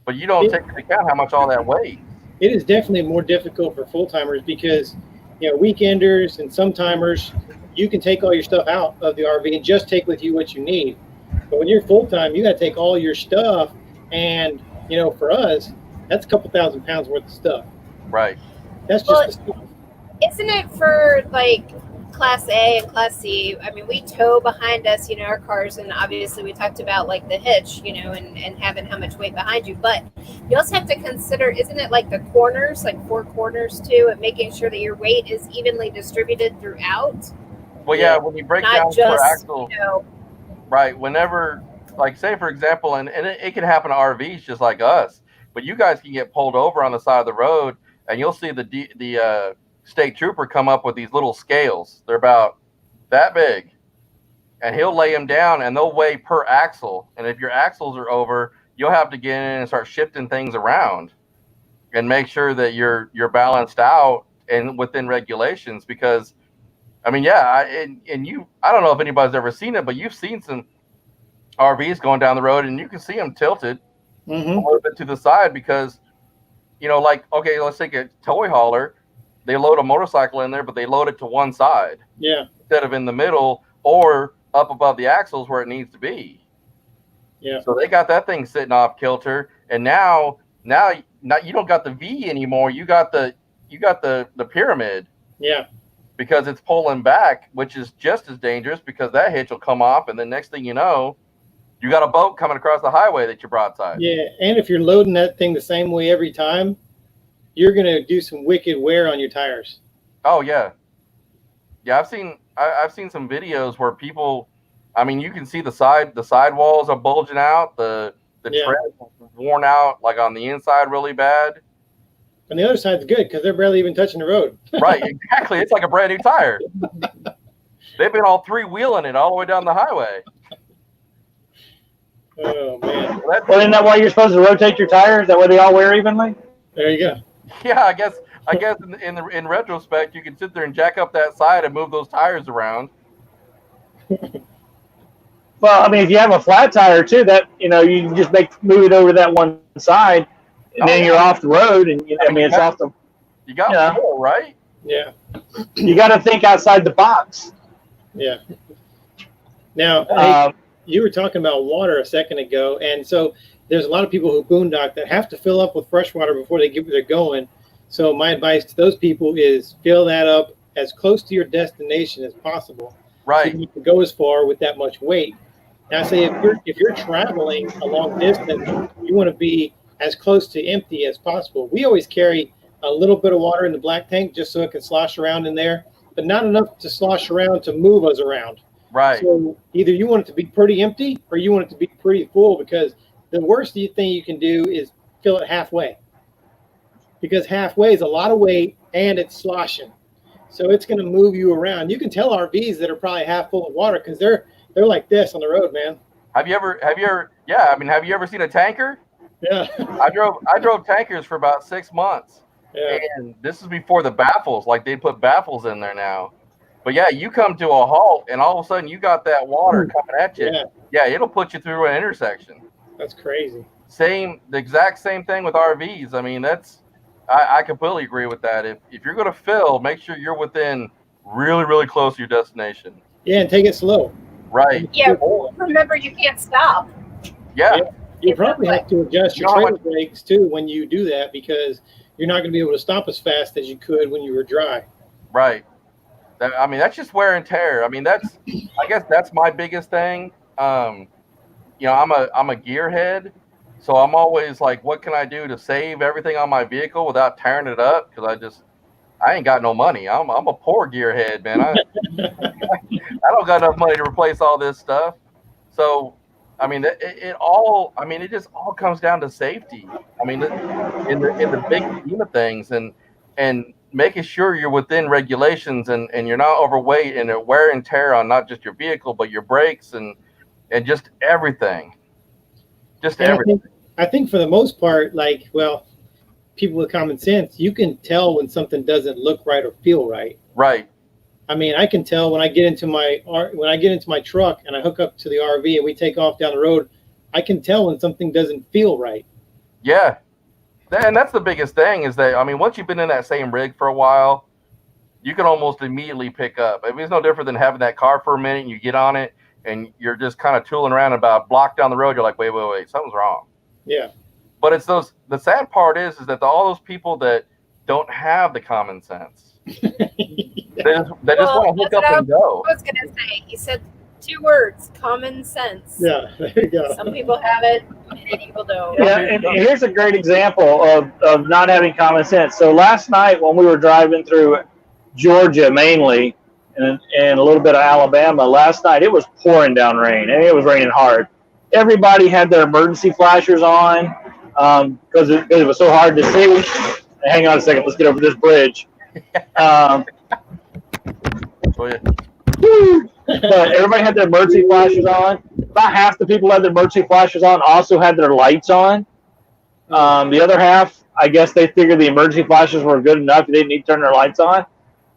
D: But you don't take into account how much all that weighs.
A: It is definitely more difficult for full timers because, weekenders and some timers, you can take all your stuff out of the RV and just take with you what you need. But when you're full time, you got to take all your stuff, and for us, that's a couple thousand pounds worth of stuff.
D: Right.
A: That's just the stuff.
B: Isn't it for like Class A and Class C? I mean, we tow behind us, our cars, and obviously we talked about like the hitch, and having how much weight behind you. But you also have to consider, isn't it like the corners, like 4 corners too, and making sure that your weight is evenly distributed throughout?
D: Well, yeah, when you break down per axle, right? Whenever, like, say for example, and it can happen to RVs just like us, but you guys can get pulled over on the side of the road, and you'll see the state trooper come up with these little scales. They're about that big, and he'll lay them down, and they'll weigh per axle. And if your axles are over, you'll have to get in and start shifting things around and make sure that you're balanced out and within regulations. Because I mean, yeah, I don't know if anybody's ever seen it, but you've seen some RVs going down the road, and you can see them tilted a little bit to the side because, like, okay, let's take a toy hauler. they load a motorcycle in there, but they load it to one side instead of in the middle or up above the axles where it needs to be.
A: Yeah.
D: So they got that thing sitting off kilter, and now you don't got the V anymore. You got the pyramid.
A: Yeah.
D: Because it's pulling back, which is just as dangerous because that hitch will come off, and the next thing you know, you got a boat coming across the highway that you're broadside.
A: Yeah, and if you're loading that thing the same way every time, you're gonna do some wicked wear on your tires.
D: Oh yeah, yeah. I've seen some videos where people, I mean, you can see the side walls are bulging out, the tread worn out like on the inside really bad.
A: And the other side's good because they're barely even touching the road.
D: Right, exactly. It's like a brand new tire. They've been all three-wheeling it all the way down the highway.
A: Oh man!
E: Well, isn't that why you're supposed to rotate your tires? That way they all wear evenly.
A: There you go.
D: Yeah, I guess in retrospect, you can sit there and jack up that side and move those tires around.
E: Well, I mean, if you have a flat tire too, that you can just move it over that one side, and then you're off the road, and it's off the.
D: You got more, right?
A: Yeah.
E: You got to think outside the box.
A: Yeah. Now, hey, you were talking about water a second ago, and so there's a lot of people who boondock that have to fill up with fresh water before they get where they're going. So my advice to those people is fill that up as close to your destination as possible.
D: Right.
A: So you can go as far with that much weight. Now, say if you're traveling a long distance, you want to be as close to empty as possible. We always carry a little bit of water in the black tank just so it can slosh around in there, but not enough to slosh around to move us around.
D: Right.
A: So either you want it to be pretty empty or you want it to be pretty full, because the worst thing you can do is fill it halfway, because halfway is a lot of weight and it's sloshing. So it's going to move you around. You can tell RVs that are probably half full of water because they're like this on the road, man.
D: Have you ever seen a tanker?
A: Yeah.
D: I drove tankers for about 6 months.
A: Yeah.
D: And this is before the baffles. Like, they put baffles in there now. But yeah, you come to a halt and all of a sudden you got that water coming at you. Yeah, it'll put you through an intersection.
A: That's crazy.
D: The exact same thing with RVs. I mean, I completely agree with that. If you're going to fill, make sure you're within really, really close to your destination.
A: Yeah, and take it slow.
D: Right.
B: Yeah, remember you can't stop.
D: Yeah.
A: You probably have to adjust your trailer brakes too when you do that, because you're not going to be able to stop as fast as you could when you were dry.
D: Right. That's just wear and tear. I guess that's my biggest thing. I'm a gearhead, so I'm always like, what can I do to save everything on my vehicle without tearing it up? Because I ain't got no money. I'm a poor gearhead, man. I don't got enough money to replace all this stuff. So, it just all comes down to safety. I mean, in the big scheme of things, and making sure you're within regulations and you're not overweight and wear and tear on not just your vehicle but your brakes and just everything. Everything.
A: I think for the most part, people with common sense, you can tell when something doesn't look right or feel right.
D: Right.
A: I mean, I can tell when I get into my truck and I hook up to the RV and we take off down the road, I can tell when something doesn't feel right.
D: Yeah. And that's the biggest thing is that, once you've been in that same rig for a while, you can almost immediately pick up. It's no different than having that car for a minute and you get on it and you're just kind of tooling around about a block down the road. You're like, wait, something's wrong.
A: Yeah.
D: But it's the sad part is that all those people that don't have the common sense, they just want to hook up and go.
B: I was going to say, you said 2 words, common sense.
A: Yeah, there you go.
B: Some people have it, many people don't.
E: Yeah, and here's a great example of not having common sense. So last night when we were driving through Georgia mainly and a little bit of Alabama, last night it was pouring down rain, and it was raining hard. Everybody had their emergency flashers on because it was so hard to see. Hang on a second, let's get over this bridge. But everybody had their emergency flashers on. About half the people had their emergency flashers on also had their lights on. The other half, I guess they figured the emergency flashers were good enough. They didn't need to turn their lights on.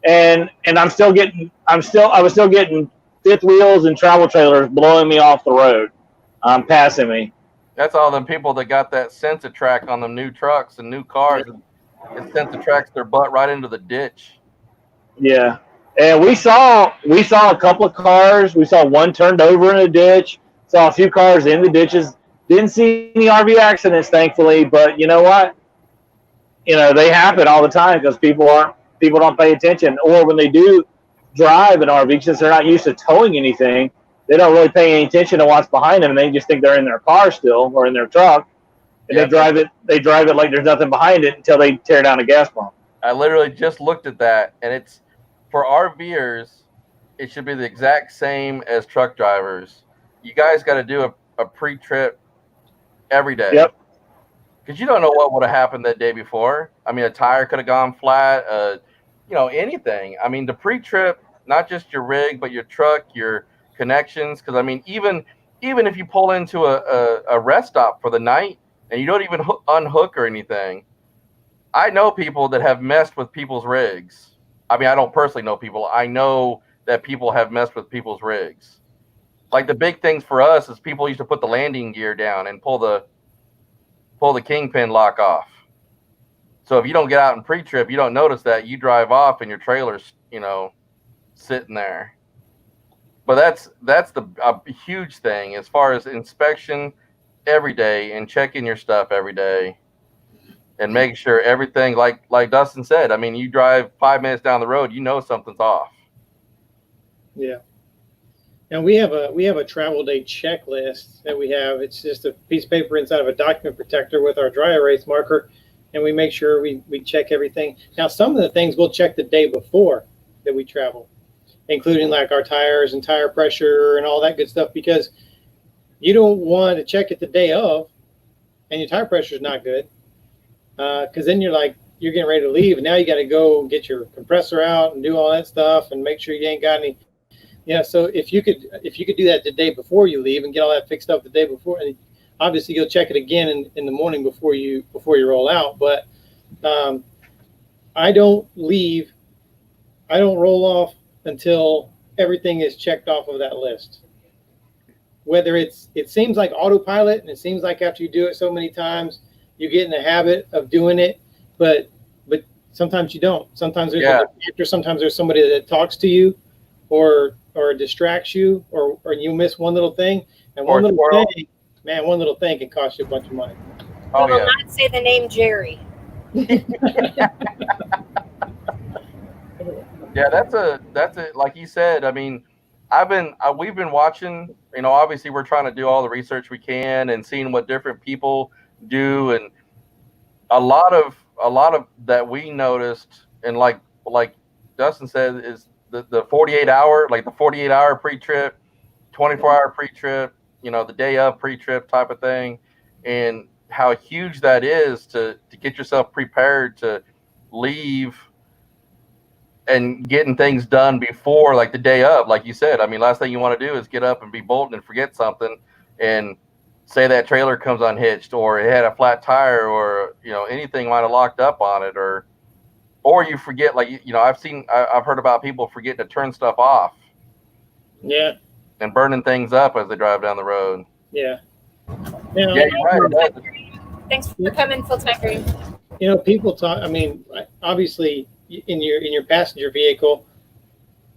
E: And I was still getting fifth wheels and travel trailers blowing me off the road, passing me.
D: That's all them people that got that sensor track on them new trucks and new cars. it sent the tractor butt right into the ditch.
E: Yeah, and we saw a couple of cars. We saw one turned over in a ditch. Saw a few cars in the ditches. Didn't see any RV accidents, thankfully. But you know what? They happen all the time because people don't pay attention, or when they do drive an RV, since they're not used to towing anything, they don't really pay any attention to what's behind them, and they just think they're in their car still or in their truck, and
D: Yeah,
E: they drive it like there's nothing behind it until they tear down a gas pump.
D: I literally just looked at that, and it's for RVers, it should be the exact same as truck drivers. You guys got to do a pre-trip every day.
E: Yep.
D: Because you don't know what would have happened that day before. I mean, a tire could have gone flat, anything. I mean, the pre-trip, not just your rig, but your truck, your connections. Because, I mean, even if you pull into a rest stop for the night and you don't even unhook or anything, I know people that have messed with people's rigs. I mean, I don't personally know people. I know that people have messed with people's rigs. Like the big things for us is people used to put the landing gear down and pull the kingpin lock off. So if you don't get out in pre-trip, you don't notice that. You drive off and your trailer's, sitting there. But that's a huge thing as far as inspection every day and checking your stuff every day and making sure everything, like Dustin said, I mean, you drive 5 minutes down the road, something's off.
A: Yeah. And we have a travel day checklist that we have. It's just a piece of paper inside of a document protector with our dry erase marker, and we make sure we check everything. Now, some of the things we'll check the day before that we travel, including like our tires and tire pressure and all that good stuff, because you don't want to check it the day of and your tire pressure is not good, because then you're getting ready to leave, and now you got to go get your compressor out and do all that stuff and make sure you ain't got any. Yeah, so if you could do that the day before you leave and get all that fixed up the day before, and obviously you'll check it again in the morning before you roll out. But I don't roll off until everything is checked off of that list. Whether it seems like autopilot, and it seems like after you do it so many times, you get in the habit of doing it, but sometimes you don't. Sometimes there's a factor, sometimes there's somebody that talks to you or distracts you, or you miss one little thing, and one little thing can cost you a bunch of money.
B: We will not say the name Jerry.
D: Yeah, that's it. Like you said, I mean, we've been watching, obviously we're trying to do all the research we can and seeing what different people do. And a lot of that we noticed, and like Dustin said, is the 48-hour pre-trip, 24-hour pre-trip, the day of pre-trip type of thing, and how huge that is to get yourself prepared to leave and getting things done before, like the day of, like you said. I mean, last thing you want to do is get up and be bolting and forget something, and say that trailer comes unhitched, or it had a flat tire, or anything might have locked up on it, or you forget, I've heard about people forgetting to turn stuff off.
A: Yeah.
D: And burning things up as they drive down the road.
A: Yeah.
D: Yeah, you're right.
B: Thanks for coming, full time green.
A: People talk. I mean, obviously, in your passenger vehicle,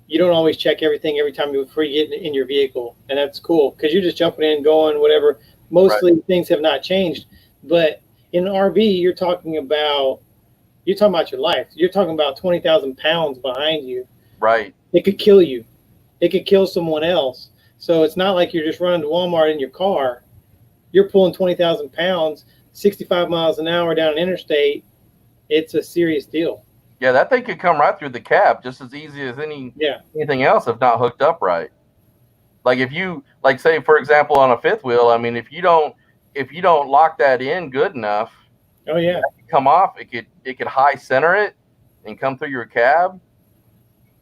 A: you don't always check everything every time before you get in your vehicle, and that's cool because you're just jumping in, going, whatever. Mostly things have not changed, but in an RV, you're talking about your life. You're talking about 20,000 pounds behind you.
D: Right.
A: It could kill you. It could kill someone else. So it's not like you're just running to Walmart in your car. You're pulling 20,000 pounds, 65 miles an hour down an interstate. It's a serious deal.
D: Yeah, that thing could come right through the cab just as easy as anything else if not hooked up right. Like if you, say for example on a fifth wheel, I mean, if you don't lock that in good enough,
A: oh yeah,
D: come off. It could high center it and come through your cab.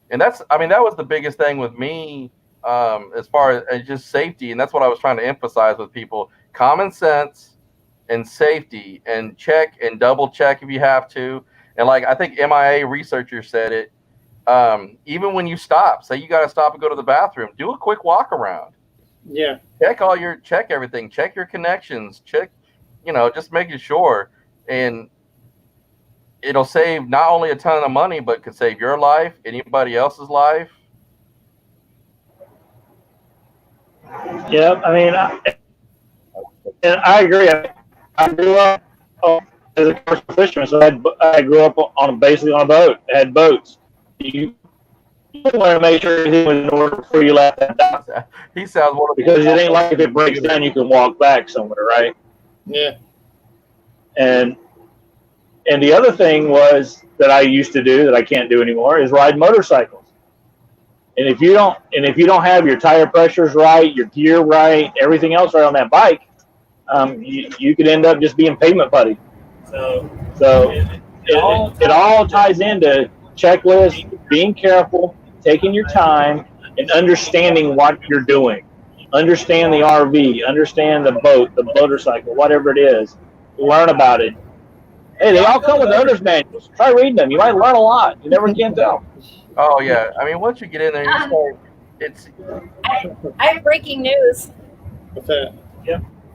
D: And that was the biggest thing with me, as far as just safety. And that's what I was trying to emphasize with people: common sense and safety, and check and double check if you have to. And I think MIA researchers said it. Even when you stop, say you got to stop and go to the bathroom, do a quick walk around.
A: Yeah.
D: Check everything. Check your connections. Check, just making sure. And it'll save not only a ton of money, but could save your life, anybody else's life.
E: Yeah, I mean, and I agree. I grew up as a commercial fisherman, so I grew up on basically on a boat. I had boats. You want to make sure everything was in order before you left that dock.
D: He sounds one of the
E: Because it ain't like if it breaks down, you can walk back somewhere, right?
A: Yeah.
E: And the other thing was that I used to do that I can't do anymore is ride motorcycles. And if you don't have your tire pressures right, your gear right, everything else right on that bike, you could end up just being pavement putty. So it all ties into checklists, being careful, taking your time, and understanding what you're doing. Understand the RV, understand the boat, the motorcycle, whatever it is. Learn about it. Hey, they all come with owner's manuals. Try reading them. You might learn a lot. You never can tell.
D: Oh yeah, I mean, once you get in there, you start. It's.
B: I have breaking news.
A: What's that?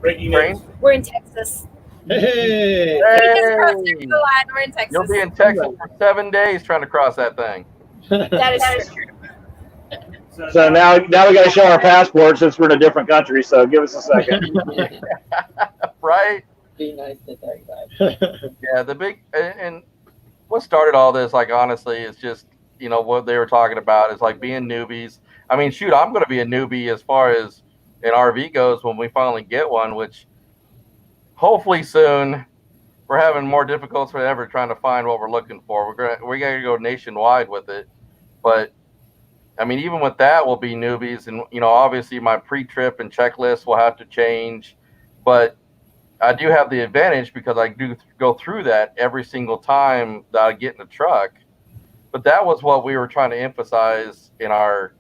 C: Breaking
D: Train?
C: news.
B: We're in Texas.
A: Hey.
B: We just crossed over the line. We're in Texas.
D: You'll be in Texas for 7 days trying to cross that thing.
B: That is true.
E: So now we got to show our passports since we're in a different country. So give us a second.
D: Right?
F: Be nice to that guy.
D: Yeah, the big and what started all this, like honestly, is just what they were talking about is like being newbies. I mean, shoot, I'm going to be a newbie as far as an RV goes when we finally get one, which hopefully soon. We're having more difficulty than ever trying to find what we're looking for. We're gonna go nationwide with it, but I mean, even with that, we'll be newbies, and obviously my pre-trip and checklist will have to change, but I do have the advantage because I do go through that every single time that I get in the truck. But that was what we were trying to emphasize in our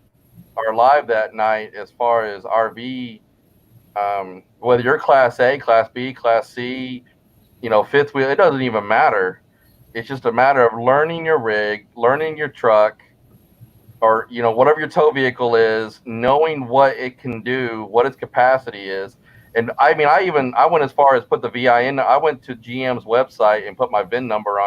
D: live that night, as far as RV, whether you're Class A, Class B, Class C, fifth wheel, it doesn't even matter. It's just a matter of learning your rig, learning your truck, or whatever your tow vehicle is, knowing what it can do, what its capacity is. And I mean, I went as far as put the VI in. I went to GM's website and put my VIN number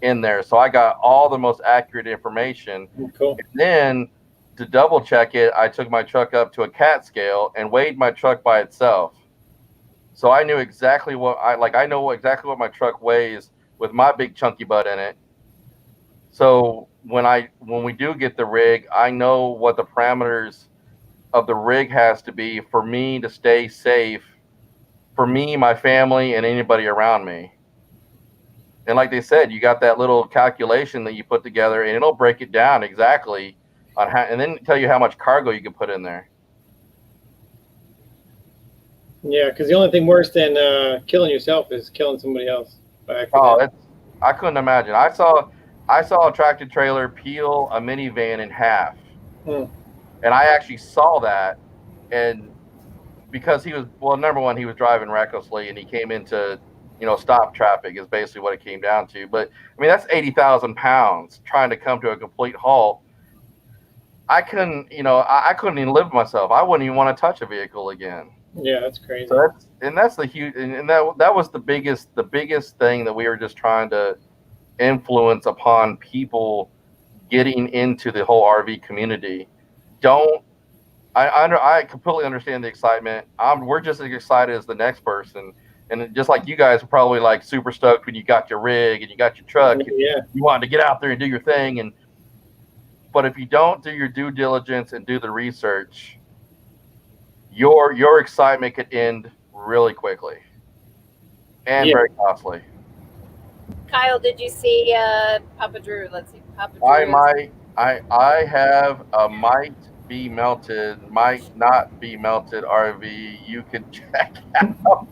D: in there, so I got all the most accurate information.
A: Cool.
D: And then to double check it, I took my truck up to a CAT scale and weighed my truck by itself. So I knew exactly I know exactly what my truck weighs with my big chunky butt in it. So when we do get the rig, I know what the parameters of the rig has to be for me to stay safe, for me, my family, and anybody around me. And like they said, you got that little calculation that you put together, and it'll break it down exactly on how, and then tell you how much cargo you can put in there.
A: Yeah, because the only thing worse than killing yourself is killing somebody else by accident.
D: Oh, I couldn't imagine. I saw a tractor trailer peel a minivan in half, and I actually saw that. And because he was number one, he was driving recklessly, and he came into stop traffic is basically what it came down to. But I mean, that's 80,000 pounds trying to come to a complete halt. I couldn't even live with myself. I wouldn't even want to touch a vehicle again.
A: Yeah, that's crazy.
D: So that's the huge, and that was the biggest thing that we were just trying to influence upon people getting into the whole RV community. I completely understand the excitement. We're just as excited as the next person, and just like you guys are probably like super stoked when you got your rig and you got your truck.
A: Yeah.
D: You wanted to get out there and do your thing, but if you don't do your due diligence and do the research, your excitement could end really quickly and very costly.
B: Kyle, did you see Papa Drew? Let's see. Papa Drew.
D: I have a might be melted, might not be melted RV. You can check out.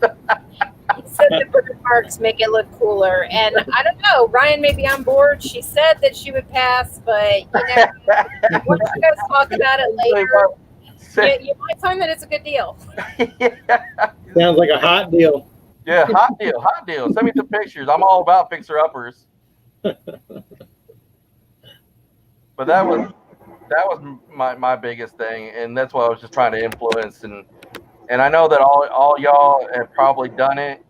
B: He said the bird marks make it look cooler, and I don't know. Ryan may be on board. She said that she would pass, but once you guys talk about it later, you might find that it's a good deal.
A: Sounds like a hot deal.
D: Yeah, hot deal. Send me some pictures. I'm all about fixer-uppers. But that was my biggest thing, and that's what I was just trying to influence. And I know that all y'all have probably done it.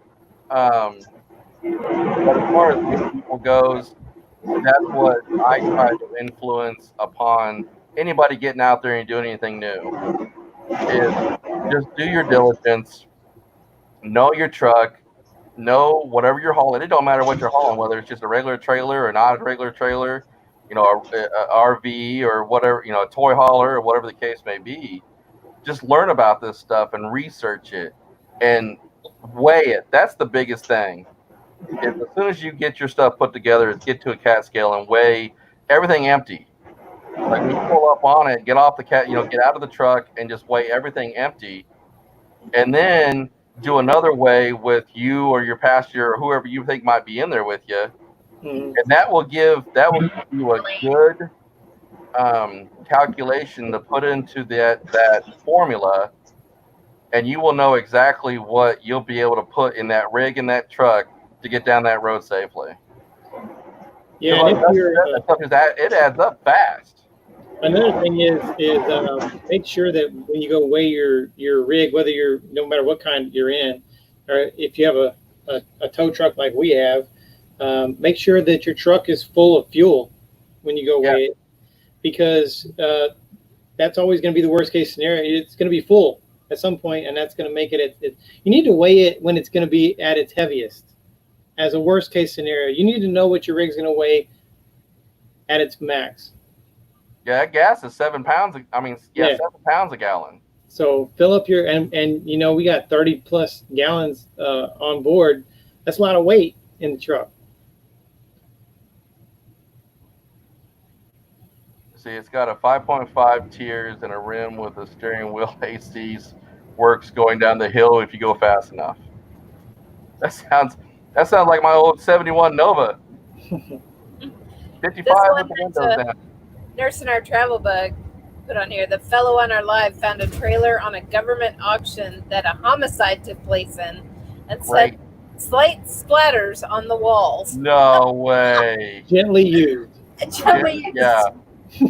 D: But as far as new people goes, that's what I try to influence upon anybody getting out there and doing anything new is just do your diligence, know your truck, know whatever you're hauling. It don't matter what you're hauling, whether it's just a regular trailer or not a regular trailer, a RV or whatever, a toy hauler or whatever the case may be. Just learn about this stuff and research it and weigh it. That's the biggest thing. Is as soon as you get your stuff put together, is get to a cat scale and weigh everything empty. Like when you pull up on it, get off the cat, get out of the truck and just weigh everything empty, and then do another weigh with you or your passenger or whoever you think might be in there with you,
A: Mhm.
D: and that will give you a good calculation to put into that formula, and you will know exactly what you'll be able to put in that rig in that truck to get down that road safely.
A: Yeah, and if you're
D: It adds up fast.
A: another thing is make sure that when you go weigh your rig, whether you're no matter what kind you're in, or if you have a tow truck like we have, make sure that your truck is full of fuel when you go weigh it, because that's always going to be the worst case scenario. It's going to be full at some point, and that's going to make it. You need to weigh it when it's going to be at its heaviest. As a worst case scenario, you need to know what your rig's going to weigh at its max.
D: Yeah, gas is 7 pounds. 7 pounds a gallon.
A: So fill up your and we got 30 plus gallons on board. That's a lot of weight in the truck.
D: See, it's got a 5.5 tiers and a rim with a steering wheel ACs. Works going down the hill if you go fast enough. That sounds like my old 71 Nova. 55 with the windows down.
B: Nurse in our travel bug put on here, the fellow on our live found a trailer on a government auction that a homicide took place in and said slight splatters on the walls.
D: No way.
A: Gently used.
D: Yeah.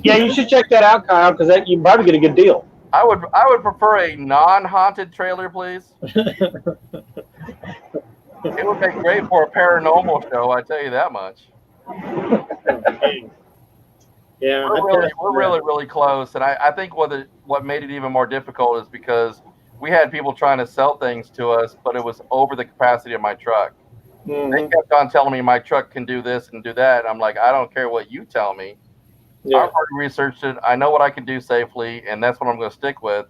E: Yeah, you should check that out, Kyle, because you probably get a good deal.
D: I would prefer a non-haunted trailer, please. It would make great for a paranormal show, I tell you that much.
A: Yeah,
D: we're really close, and I think what made it even more difficult is because we had people trying to sell things to us, but it was over the capacity of my truck.
A: Mm-hmm.
D: They kept on telling me my truck can do this and do that. I'm like, I don't care what you tell me.
A: Yeah.
D: I've already researched it. I know what I can do safely, and that's what I'm going to stick with.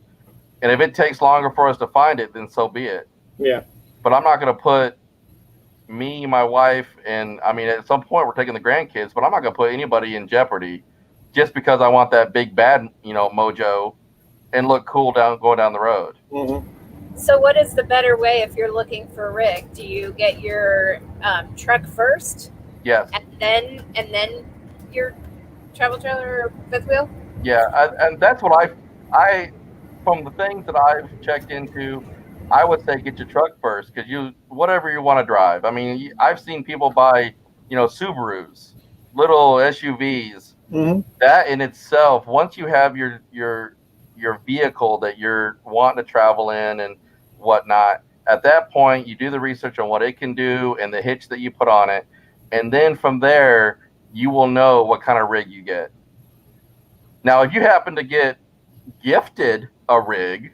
D: And if it takes longer for us to find it, then so be it.
A: Yeah.
D: But I'm not going to put me, my wife, and at some point we're taking the grandkids, but I'm not going to put anybody in jeopardy just because I want that big bad, mojo and look cool going down the road.
A: Mm-hmm.
B: So what is the better way if you're looking for a rig? Do you get your truck first?
D: Yes.
B: And then your travel trailer or fifth wheel?
D: Yeah, and that's what I from the things that I've checked into, I would say get your truck first, because whatever you want to drive. I've seen people buy, Subarus, little SUVs.
A: Mm-hmm.
D: That in itself, once you have your vehicle that you're wanting to travel in and whatnot, at that point you do the research on what it can do and the hitch that you put on it, and then from there you will know what kind of rig you get. Now, if you happen to get gifted a rig,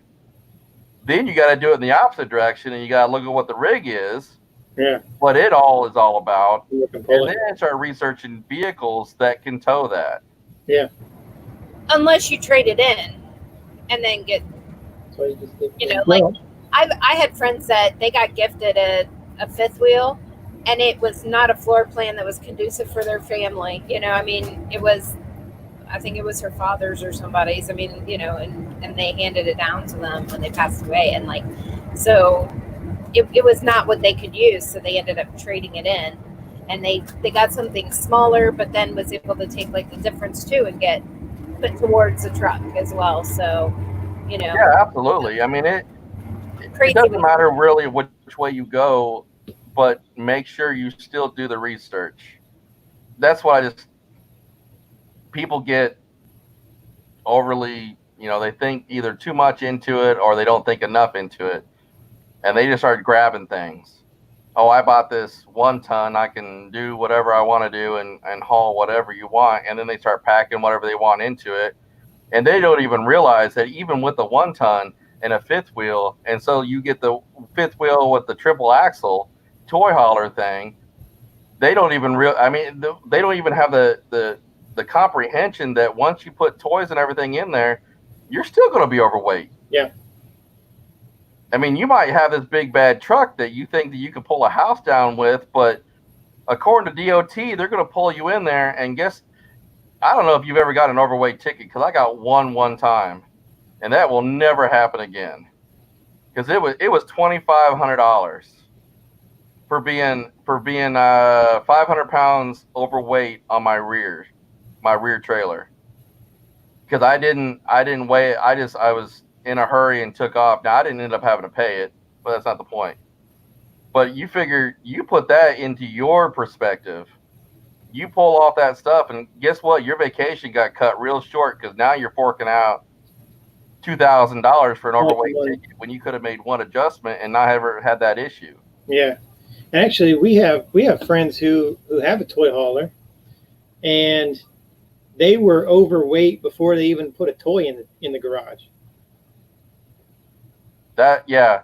D: then you got to do it in the opposite direction, and you got to look at what the rig is, what it all is all about, and then start researching vehicles that can tow that.
A: Yeah.
B: Unless you trade it in and then get, I had friends that they got gifted a fifth wheel, and it was not a floor plan that was conducive for their family. It was, I think it was her father's or somebody's, and they handed it down to them when they passed away. And so it was not what they could use. So they ended up trading it in, and they got something smaller, but then was able to take the difference too and get put towards the truck as well. So,
D: Yeah, absolutely. It doesn't matter really which way you go, but make sure you still do the research. That's why people get overly, they think either too much into it or they don't think enough into it, and they just start grabbing things. oh, I bought this 1 ton, I can do whatever I want to do and haul whatever you want. And then they start packing whatever they want into it. And they don't even realize that even with the 1 ton and a fifth wheel, and so you get the fifth wheel with the triple axle toy hauler thing, they don't even they don't even have the comprehension that once you put toys and everything in there, you're still going to be overweight.
A: Yeah.
D: I mean, you might have this big bad truck that you think that you can pull a house down with, but according to DOT, they're going to pull you in there and I don't know if you've ever got an overweight ticket, because I got one time, and that will never happen again. Because it was $2,500 for being 500 pounds overweight on my rear trailer. Because I didn't weigh it. I was in a hurry and took off. Now I didn't end up having to pay it, but that's not the point. But you figure, you put that into your perspective. You pull off that stuff, and guess what? Your vacation got cut real short, because now you're forking out $2,000 for an overweight ticket when you could have made one adjustment and not ever had that issue.
A: Yeah, and actually, we have friends who have a toy hauler, and they were overweight before they even put a toy in the garage.
D: Yeah.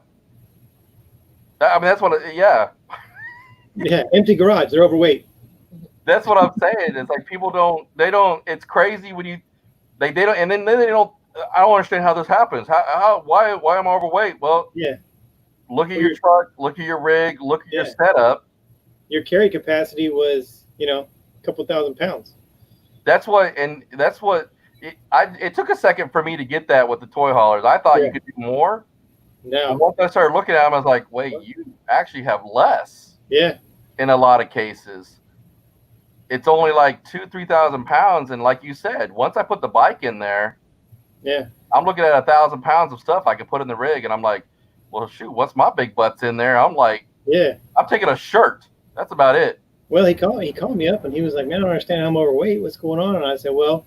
D: That's what. Yeah,
A: empty garage. They're overweight.
D: That's what I'm saying. It's like people don't. It's crazy when they don't, and then they don't. I don't understand how this happens. Why am I overweight? Well,
A: yeah.
D: Look at your truck. Look at your rig. Look at your setup.
A: Your carry capacity was, a couple thousand pounds.
D: That's what. It took a second for me to get that with the toy haulers. I thought you could do more.
A: No.
D: And once I started looking at them, I was like, wait, you actually have less.
A: Yeah.
D: In a lot of cases. It's only like 2,000-3,000 pounds, and like you said, once I put the bike in there, I'm looking at 1,000 pounds of stuff I can put in the rig, and I'm like, well, shoot, once my big butt's in there, I'm like, I'm taking a shirt. That's about it.
A: Well, he called me up, and he was like, man, I don't understand how I'm overweight. What's going on? And I said, well,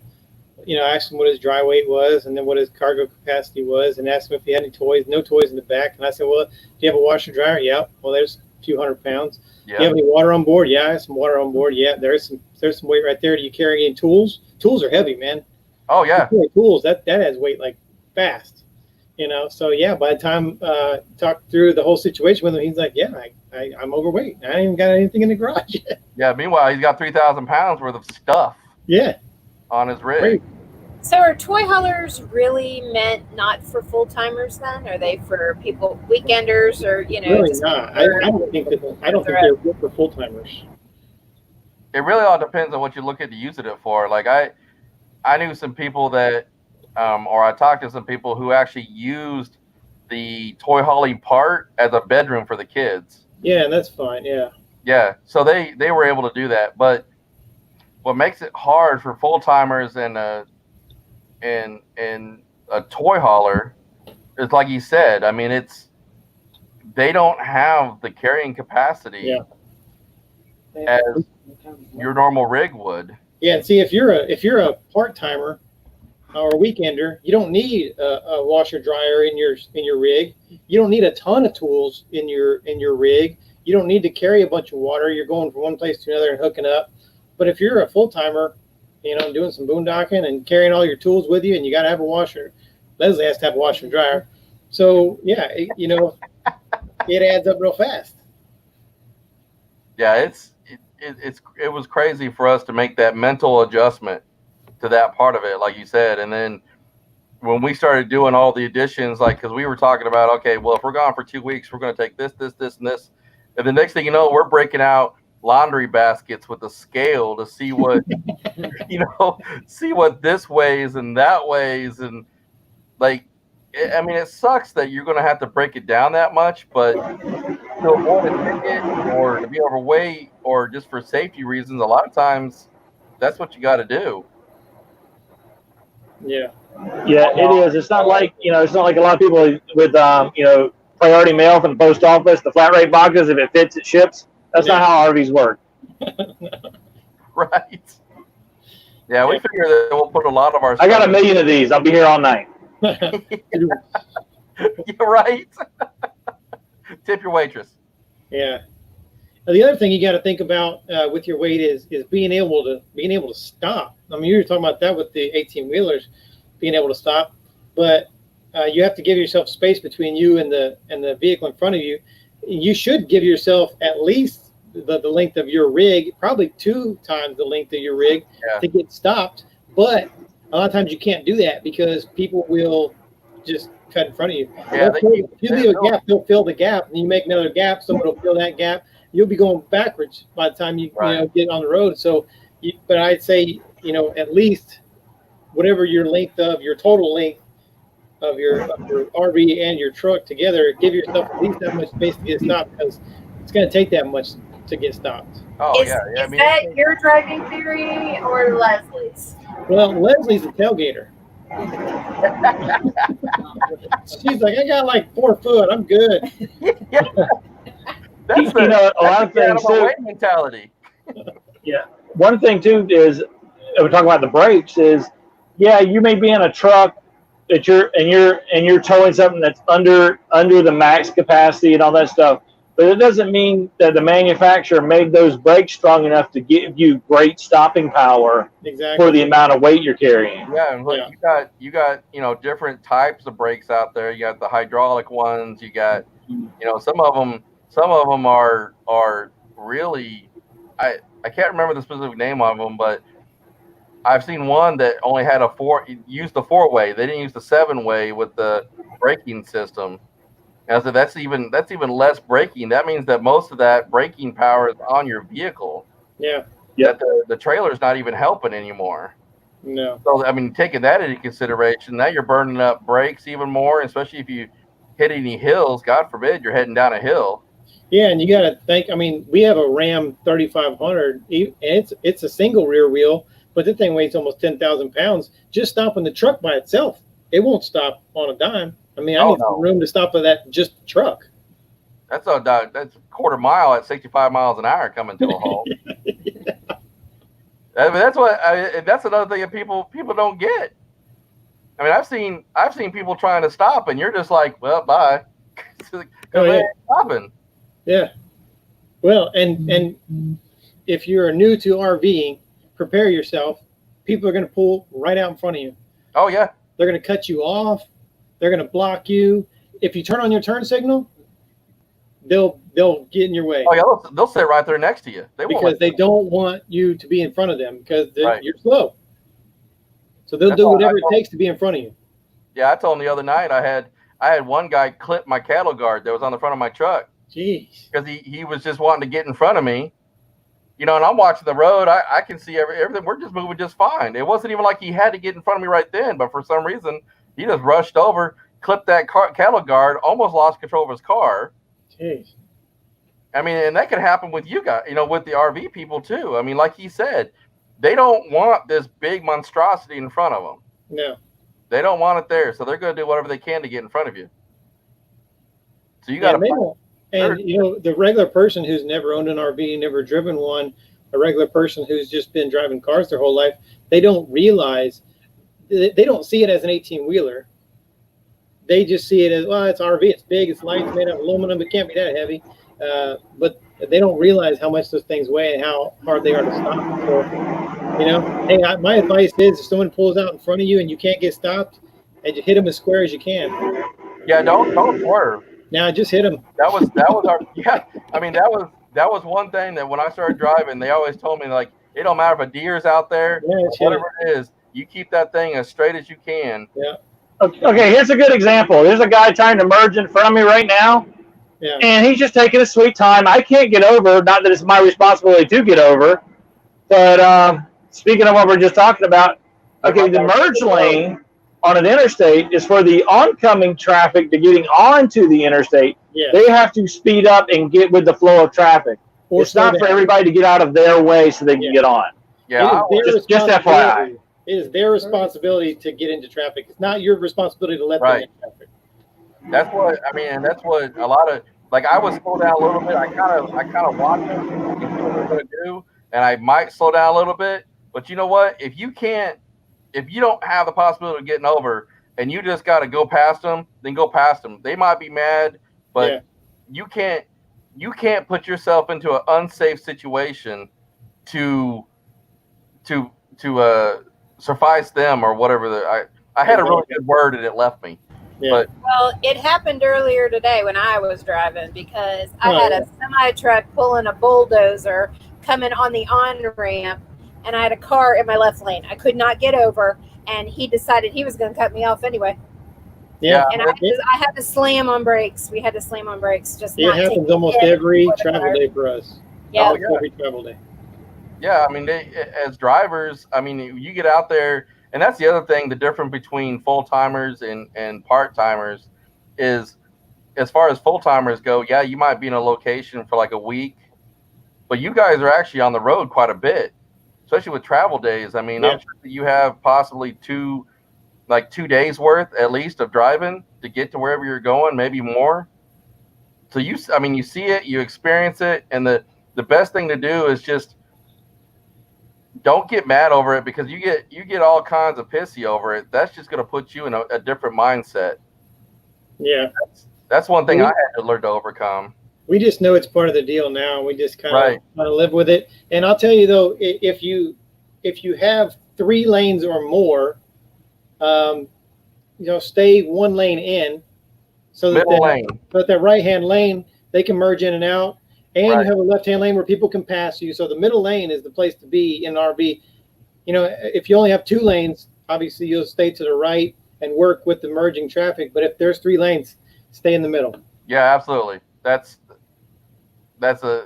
A: I asked him what his dry weight was, and then what his cargo capacity was, and asked him if he had any toys. No toys in the back. And I said, well, do you have a washer dryer? Yeah. Well, there's a few hundred pounds. Yeah. Do you have any water on board? Yeah, I have some water on board. Yeah, there's some weight right there. Do you carry any tools? Tools are heavy, man.
D: Oh yeah.
A: Tools that has weight like fast. So yeah, by the time talked through the whole situation with him, he's like, yeah, I'm overweight. I ain't even got anything in the garage yet.
D: Yeah, meanwhile he's got 3,000 pounds worth of stuff.
A: Yeah.
D: On his rig.
A: Great.
B: So are toy haulers really meant not for full timers then? Are they for people, weekenders, or
A: Really not. I don't think they're good for full timers.
D: It really all depends on what you look at to use it for. Like I knew some people that, or I talked to some people who actually used the toy hauling part as a bedroom for the kids.
A: Yeah, and that's fine. Yeah.
D: Yeah. So they were able to do that, but what makes it hard for full timers and a toy hauler is, like you said, I mean, they don't have the carrying capacity as your normal rig would.
A: Yeah, and see, if you're a part timer or a weekender, you don't need a washer dryer in your rig. You don't need a ton of tools in your rig. You don't need to carry a bunch of water. You're going from one place to another and hooking up. But if you're a full timer, doing some boondocking and carrying all your tools with you, and you got to have a washer. Leslie has to have a washer and dryer. So yeah, it adds up real fast.
D: Yeah, it was crazy for us to make that mental adjustment to that part of it, like you said. And then when we started doing all the additions, because we were talking about, okay, well, if we're gone for 2 weeks, we're going to take this, and this. And the next thing you know, we're breaking out laundry baskets with a scale to see what, see what this weighs and that weighs. And it sucks that you're going to have to break it down that much, but to avoid a ticket or to be overweight or just for safety reasons, a lot of times that's what you got to do.
A: Yeah.
E: Yeah, it is. It's not like, it's not like a lot of people with, priority mail from the post office, the flat rate boxes, if it fits, it ships. That's not how RVs work.
D: Right. Yeah, we figure that we'll put a lot of our
E: I got 1 million of these. I'll be here all night.
D: You're right. Tip your waitress.
A: Yeah. The other thing you got to think about with your weight is being able to stop. I mean, you were talking about that with the 18-wheelers, being able to stop, but you have to give yourself space between you and the vehicle in front of you. You should give yourself at least the length of your rig, probably 2 times the length of your rig to get stopped. But a lot of times you can't do that because people will just cut in front of you.
D: Yeah,
A: If you leave a gap, they'll fill the gap, and you make another gap, someone will fill that gap. You'll be going backwards by the time you get on the road. So, but I'd say at least whatever your total length of your RV and your truck together, give yourself at least that much space to get stopped, because it's going to take that much to get stopped.
D: Oh,
B: Is that your driving theory or Leslie's?
A: Well, Leslie's a tailgater. She's like, I got like 4 foot. I'm good.
D: That's
E: a lot of things too.
D: Mentality.
E: Yeah. One thing too is, we're talking about the brakes, is you may be in a truck that you're towing something that's under the max capacity and all that stuff, but it doesn't mean that the manufacturer made those brakes strong enough to give you great stopping power for the amount of weight you're carrying.
D: Yeah, and look, you got different types of brakes out there. You got the hydraulic ones. You got some of them are really, I can't remember the specific name of them, but I've seen one that only had used the 4-way. They didn't use the 7-way with the braking system. And so that's even less braking. That means that most of that braking power is on your vehicle.
A: Yeah.
D: That the trailer's not even helping anymore.
A: No.
D: So I mean, taking that into consideration, now you're burning up brakes even more, especially if you hit any hills. God forbid you're heading down a hill.
A: Yeah, and you got to think. I mean, we have a Ram 3500, and it's a single rear wheel, but the thing weighs almost 10,000 pounds. Just stopping the truck by itself, it won't stop on a dime. I mean, I need some room to stop for that just truck.
D: That's a quarter mile at 65 miles an hour coming to a halt. That's another thing that people don't get. I mean, I've seen people trying to stop, and you're just like, well, bye, because they ain't stopping.
A: Yeah. Well, and if you're new to RVing, prepare yourself. People are going to pull right out in front of you.
D: Oh yeah.
A: They're going to cut you off. They're going to block you. If you turn on your turn signal, they'll get in your way.
D: Oh yeah, they'll sit right there next to you.
A: Because they don't want you to be in front of them because you're slow. So they'll do whatever it takes to be in front of you.
D: Yeah, I told them the other night I had one guy clip my cattle guard that was on the front of my truck.
A: Jeez.
D: Because he was just wanting to get in front of me. And I'm watching the road. I can see everything. We're just moving just fine. It wasn't even like he had to get in front of me right then, but for some reason, he just rushed over, clipped that cattle guard, almost lost control of his car.
A: Jeez.
D: I mean, and that could happen with you guys, with the RV people too. I mean, like he said, they don't want this big monstrosity in front of them.
A: No.
D: They don't want it there, so they're going to do whatever they can to get in front of you. So you got to.
A: And the regular person who's never owned an RV, never driven one, a regular person who's just been driving cars their whole life, they don't realize, they don't see it as an 18-wheeler. They just see it as, well, it's RV, it's big, it's light, it's made of aluminum, it can't be that heavy. But they don't realize how much those things weigh and how hard they are to stop. So, hey, my advice is if someone pulls out in front of you and you can't get stopped, and you hit them as square as you can.
D: Yeah, don't swerve.
A: Now just hit them.
D: That was our I mean, that was one thing that when I started driving, they always told me, like, it don't matter if a deer's out there, whatever it is, you keep that thing as straight as you can.
A: Yeah.
E: Okay, here's a good example. There's a guy trying to merge in front of me right now.
A: Yeah.
E: And he's just taking a sweet time. I can't get over. Not that it's my responsibility to get over. But speaking of what we're just talking about, okay, the merge lane on an interstate is for the oncoming traffic to getting onto the interstate.
A: Yeah.
E: They have to speed up and get with the flow of traffic. It's not for everybody to get out of their way so they can get on.
D: Yeah,
E: just FYI.
A: It is their responsibility to get into traffic. It's not your responsibility to let them in traffic.
D: That's what I mean, and that's what a lot of, like, I would slow down a little bit. I kind of watch them and see what they're going to do, and I might slow down a little bit. But you know what? If you don't have the possibility of getting over, and you just got to go past them, then go past them. They might be mad, but you can't. you can't put yourself into an unsafe situation to suffice them or whatever. I had a really good word and it left me.
A: Yeah.
D: But
B: Well, it happened earlier today when I was driving because I had a semi truck pulling a bulldozer coming on the on ramp, and I had a car in my left lane. I could not get over, and he decided he was going to cut me off anyway.
A: Yeah.
B: And I had to slam on brakes. We had to slam on brakes. Just
A: It
B: not
A: happens
B: taking
A: almost
B: it
A: every
B: for the
A: travel
B: car.
A: day for us.
B: Yeah.
A: Almost every travel day.
D: yeah, I mean, as drivers, I mean, you get out there, and that's the other thing. The difference between full timers and part timers is, as far as full timers go, yeah, you might be in a location for like a week, but you guys are actually on the road quite a bit, especially with travel days. I mean,
A: Yeah.
D: I'm sure that you have possibly 2 days worth at least of driving to get to wherever you're going, maybe more. So you see it, you experience it, and the best thing to do is just don't get mad over it, because you get all kinds of pissy over it. That's just going to put you in a different mindset.
A: Yeah.
D: That's one thing I had to learn to overcome.
A: We just know it's part of the deal now. We just kind of live with it. And I'll tell you though, if you have 3 lanes or more, stay 1 lane in, so that that right hand lane they can merge in and out, and you have a left hand lane where people can pass you. So the middle lane is the place to be in an RV. If you only have 2 lanes, obviously you'll stay to the right and work with the merging traffic. But if there's 3 lanes, stay in the middle.
D: Yeah, absolutely. That's a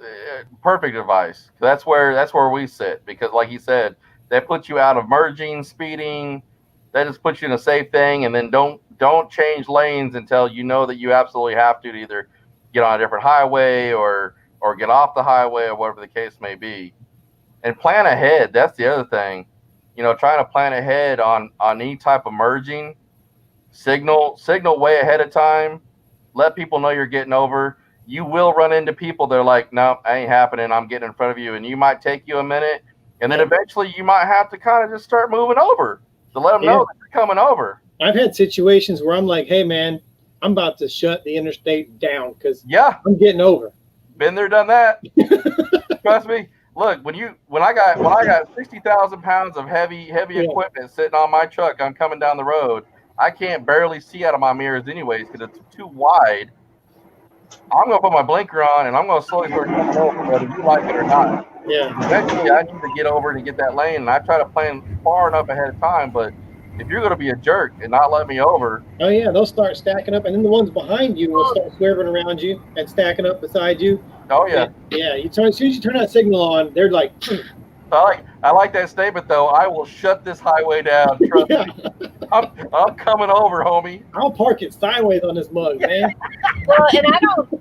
D: perfect advice. That's where we sit, because like you said, that puts you out of merging, speeding. That just puts you in a safe thing, and then don't change lanes until you know that you absolutely have to either get on a different highway or get off the highway or whatever the case may be. And plan ahead. That's the other thing. Trying to plan ahead on any type of merging. Signal way ahead of time. Let people know you're getting over. You will run into people that are like, no, ain't happening. I'm getting in front of you. And you might take you a minute. And then eventually you might have to kind of just start moving over to let them know that you're coming over.
A: I've had situations where I'm like, hey, man, I'm about to shut the interstate down because I'm getting over.
D: Been there, done that. Trust me. Look, when I got 60,000 pounds of heavy equipment sitting on my truck, I'm coming down the road. I can't barely see out of my mirrors anyways because it's too wide. I'm going to put my blinker on, and I'm going to slowly start coming over, whether you like it or not.
A: Yeah.
D: Eventually, I need to get over and get that lane, and I try to plan far enough ahead of time. But if you're going to be a jerk and not let me over,
A: oh yeah, they'll start stacking up, and then the ones behind you will start swerving around you and stacking up beside you.
D: Oh yeah.
A: And, yeah. As soon as you turn that signal on, they're like.
D: I like that statement though. I will shut this highway down. Trust me. I'm coming over, homie.
A: I'll park it sideways on this mug, man.
B: Well, and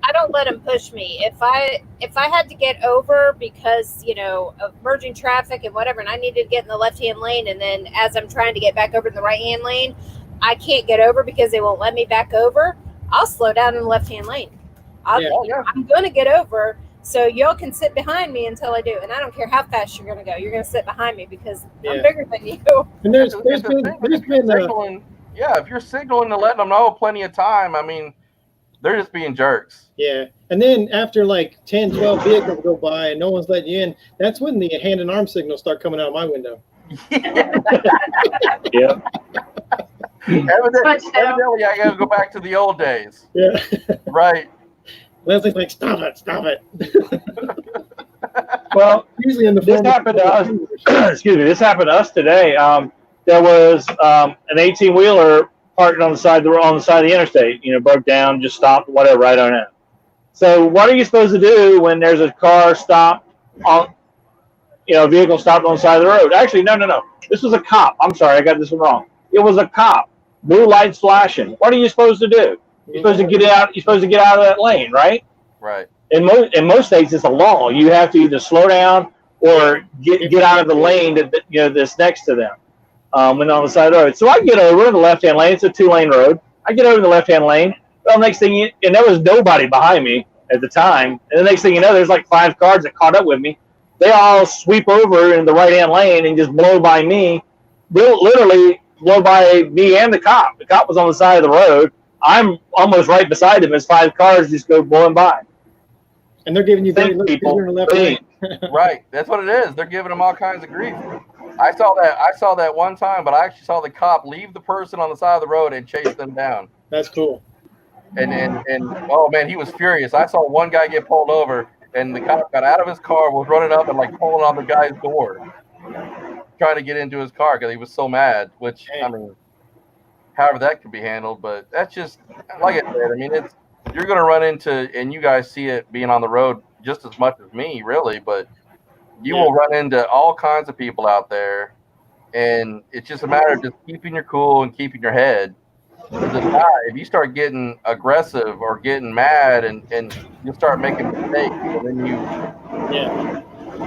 B: I don't let them push me. If I had to get over because of merging traffic and whatever, and I needed to get in the left hand lane, and then as I'm trying to get back over in the right hand lane, I can't get over because they won't let me back over. I'll slow down in the left hand lane. I'm going to get over. So y'all can sit behind me until I do, and I don't care how fast you're going to go. You're going to sit behind me because I'm bigger than you.
A: And there's been
D: if you're signaling to letting them know plenty of time, I mean, they're just being jerks.
A: Yeah, and then after like 10, 12 vehicles go by and no one's letting you in, that's when the hand and arm signals start coming out of my window.
E: Yeah.
D: Evidently, I got to go back to the old days.
A: Yeah.
D: Right.
A: Leslie's like, stop it.
E: Well,
A: usually in
E: this happened to us. Excuse me. This happened to us today. There was an 18-wheeler parked on the side of the interstate. Broke down, just stopped, whatever. I don't know. So, what are you supposed to do when there's a car stopped on, a vehicle stopped on the side of the road? Actually, no. This was a cop. I'm sorry, I got this one wrong. It was a cop. Blue lights flashing. What are you supposed to do? You're supposed to get out. You're supposed to get out of that lane, right?
D: Right.
E: In most states, it's a law. You have to either slow down or get out of the lane that's next to them when on the side of the road. So I get over in the left-hand lane. It's a 2-lane road. I get over in the left-hand lane. Well, next thing and there was nobody behind me at the time. And the next thing you know, there's like 5 cars that caught up with me. They all sweep over in the right-hand lane and just blow by me. Literally blow by me and the cop. The cop was on the side of the road. I'm almost right beside him as 5 cars just go blowing by.
A: And they're giving you dirty
E: Think,
A: looks because
E: people,
A: you're in the left
E: think.
A: lane.
D: Right. That's what it is. They're giving them all kinds of grief. I saw that one time, but I actually saw the cop leave the person on the side of the road and chase them down.
A: That's cool.
D: And oh man, he was furious. I saw one guy get pulled over, and the cop got out of his car, was running up and like pulling on the guy's door, trying to get into his car because he was so mad. Which I mean, however that could be handled, but that's just like I said. I mean, you're going to run into, and you guys see it being on the road just as much as me, really. But you will run into all kinds of people out there, and it's just a matter of just keeping your cool and keeping your head. If you start getting aggressive or getting mad and you start making mistakes, and then you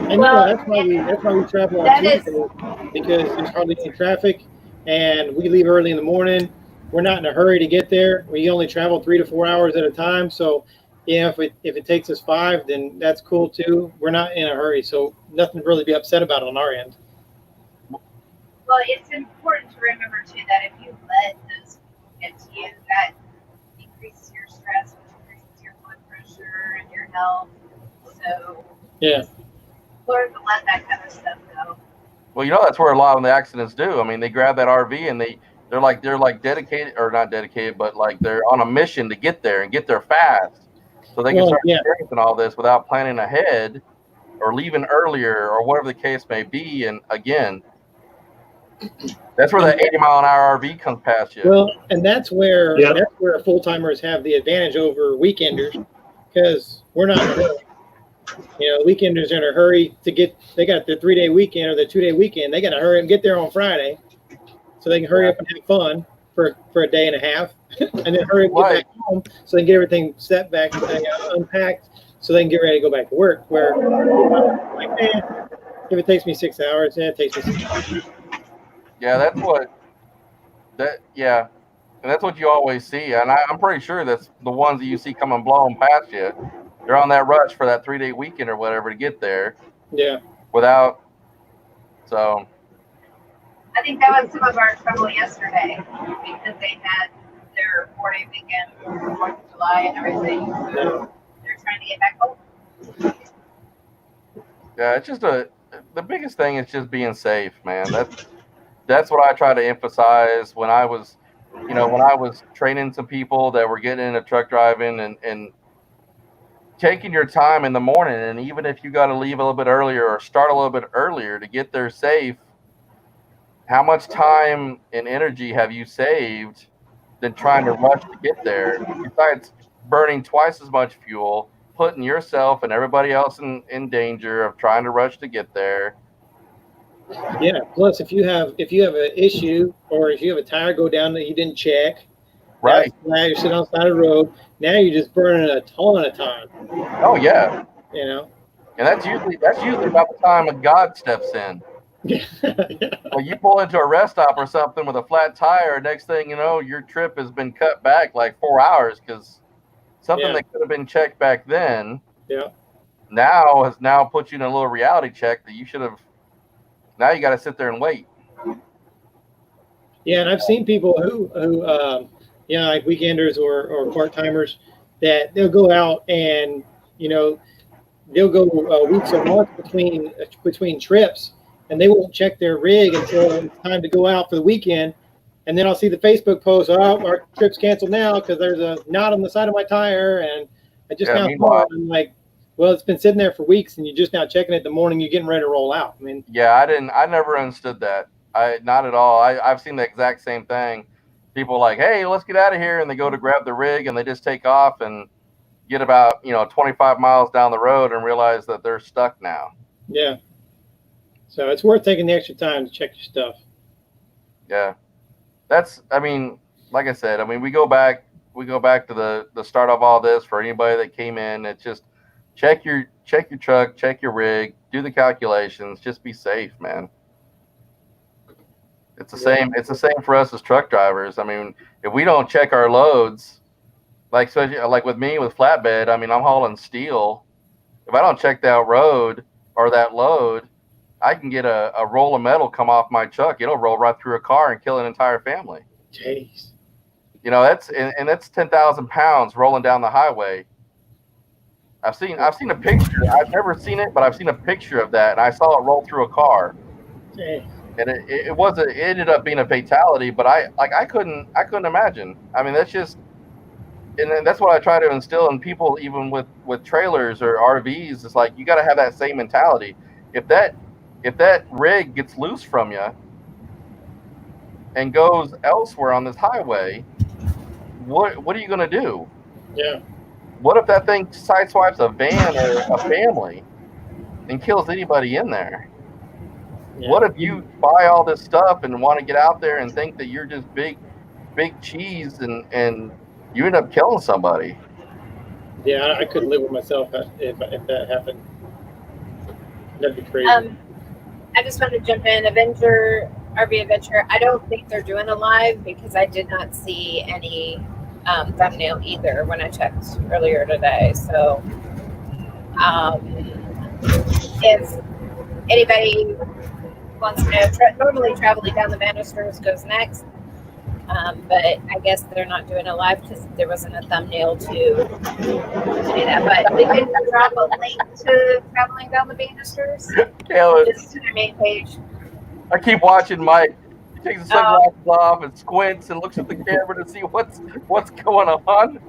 A: and that's why we travel on Tuesday, because there's hardly any traffic and we leave early in the morning. We're not in a hurry to get there. We only travel 3 to 4 hours at a time, so if it takes us 5, then that's cool too. We're not in a hurry, so nothing to really be upset about on our end.
G: Well, it's important to remember too that if you let those get to you, that increases your stress, which increases your blood pressure and your health. So learn to let that kind of stuff go.
D: Well, that's where a lot of the accidents do. I mean, they grab that RV and they're like dedicated, or not dedicated, but like they're on a mission to get there and get there fast, so they can start experiencing all this without planning ahead or leaving earlier or whatever the case may be. And again, that's where that 80-mile-an-hour RV comes past you.
A: Well, and that's where full timers have the advantage over weekenders, because we're not in a hurry. Weekenders are in a hurry to get. They got the 3-day weekend or the 2-day weekend. They got to hurry and get there on Friday, so they can hurry up and have fun for a day and a half, and then hurry up and get back home so they can get everything set back, unpacked, so they can get ready to go back to work. Where like, if it takes me 6 hours, it takes me 6 hours.
D: Yeah, that's what. And that's what you always see, and I'm pretty sure that's the ones that you see coming blowing past you. They're on that rush for that 3-day weekend or whatever to get there. Yeah. So.
G: I think that was some of our trouble yesterday, because they had their 4-day weekend for 4th of July and everything. So they're trying to get back home.
D: Yeah, it's just the biggest thing is just being safe, man. That's what I try to emphasize when I was training some people that were getting into truck driving, and taking your time in the morning. And even if you got to leave a little bit earlier or start a little bit earlier to get there safe, how much time and energy have you saved than trying to rush to get there? Besides burning twice as much fuel, putting yourself and everybody else in danger of trying to rush to get there.
A: Yeah. Plus, if you have an issue, or if you have a tire go down that you didn't check,
D: right?
A: Now you're sitting on the side of the road. Now you're just burning a ton of time.
D: Oh yeah.
A: And
D: that's usually about the time when God steps in. Well, you pull into a rest stop or something with a flat tire. Next thing you know, your trip has been cut back like 4 hours because something that could have been checked back then.
A: Yeah.
D: Now put you in a little reality check that you should have. Now you got to sit there and wait.
A: Yeah, and I've seen people who like weekenders or part timers, that they'll go out and they'll go weeks or months between trips, and they won't check their rig until it's time to go out for the weekend. And then I'll see the Facebook post, our trip's canceled now because there's a knot on the side of my tire, and I just now saw it. I'm like, well, it's been sitting there for weeks, and you're just now checking it the morning you're getting ready to roll out. I mean,
D: I never understood that. Not at all. I've seen the exact same thing. People like, hey, let's get out of here, and they go to grab the rig, and they just take off and get about 25 miles down the road and realize that they're stuck now.
A: Yeah. So it's worth taking the extra time to check your stuff.
D: Yeah. Like I said, we go back to the start of all this. For anybody that came in, it's just check your truck, check your rig, do the calculations, just be safe, man. It's the same for us as truck drivers. If we don't check our loads, like with me with flatbed, I'm hauling steel. If I don't check that road or that load, I can get a roll of metal come off my truck. It'll roll right through a car and kill an entire family.
A: Jeez.
D: That's 10,000 pounds rolling down the highway. I've seen a picture. I've never seen it, but I've seen a picture of that, and I saw it roll through a car.
A: Hey,
D: And it ended up being a fatality, but I couldn't imagine. I mean, that's just, and then that's what I try to instill in people, even with trailers or RVs. It's like, you got to have that same mentality. If that rig gets loose from you and goes elsewhere on this highway, what are you going to do?
A: yeah.
D: What if that thing sideswipes a van or a family and kills anybody in there?
A: Yeah.
D: What if you buy all this stuff and want to get out there and think that you're just big cheese and you end up killing somebody?
A: Yeah, I couldn't live with myself if that happened. That'd be crazy.
B: I just want to jump in. Avenger, RV Adventure. I don't think they're doing a live because I did not see any thumbnail either when I checked earlier today. So if anybody wants to know, normally traveling down the banisters goes next. But I guess they're not doing a live because there wasn't a thumbnail to do that. But
G: We can drop a link to traveling down the banisters.
D: Caleb,
B: just to their main page.
D: I keep watching Mike. He takes his sunglasses off and squints and looks at the camera to see what's going on.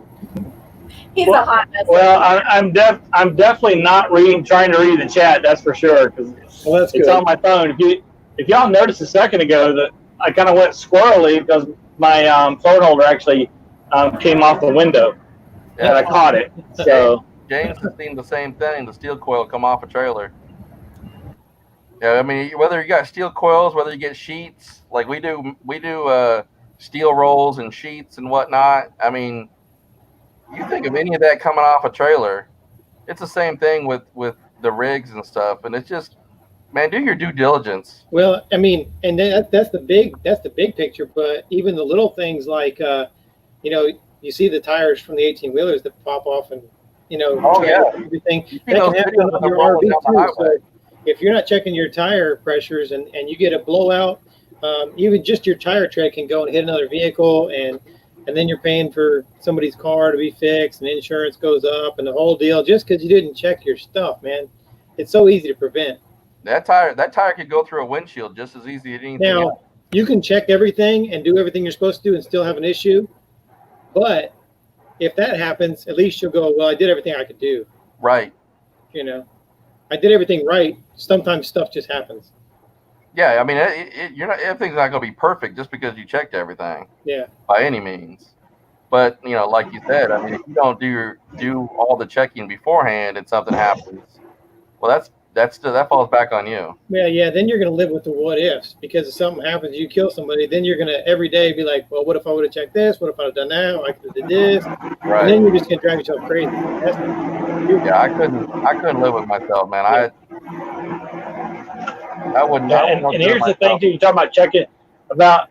B: He's a hot mess.
E: Well, I'm definitely not trying to read the chat. That's for sure, because
A: Well, that's
E: it's
A: good.
E: on my phone. If y'all noticed a second ago that I kind of went squirrely because my phone holder actually came off the window, and I caught it. So
D: James has seen the same thing. The steel coil come off a trailer. Yeah, I mean, whether you got steel coils, whether you get sheets, like we do steel rolls and sheets and whatnot. I mean, you think of any of that coming off a trailer, it's the same thing with the rigs and stuff. And it's just, man, do your due diligence.
A: Well, I mean, and that's the big picture. But even the little things like, you see the tires from the 18-wheelers that pop off and,
D: Oh, yeah.
A: everything.
D: You see
A: That
D: those
A: can happen
D: videos of
A: on
D: them
A: your
D: rolling
A: RV
D: down the
A: too.
D: highway.
A: So if you're not checking your tire pressures and you get a blowout, even just your tire tread can go and hit another vehicle, and then you're paying for somebody's car to be fixed, and insurance goes up, and the whole deal just because you didn't check your stuff, man. It's so easy to prevent.
D: That tire could go through a windshield just as easy as anything
A: Now,
D: else.
A: you can check everything and do everything you're supposed to do and still have an issue. But if that happens, at least you'll go, well, I did everything I could do.
D: Right.
A: I did everything right. Sometimes stuff just happens.
D: Yeah, I mean, everything's not going to be perfect just because you checked everything.
A: Yeah.
D: By any means. But, like you said, I mean, if you don't do all the checking beforehand and something happens, well, that falls back on you.
A: Yeah. Then you're going to live with the what ifs, because if something happens, you kill somebody, then you're going to every day be like, well, what if I would have checked this? What if I'd have done that? I could have did this.
D: Right.
A: And then you're just going to drive yourself crazy.
D: Yeah, I couldn't live with myself, man.
A: Yeah.
D: I wouldn't.
E: and here's the thing too. You talk about checking about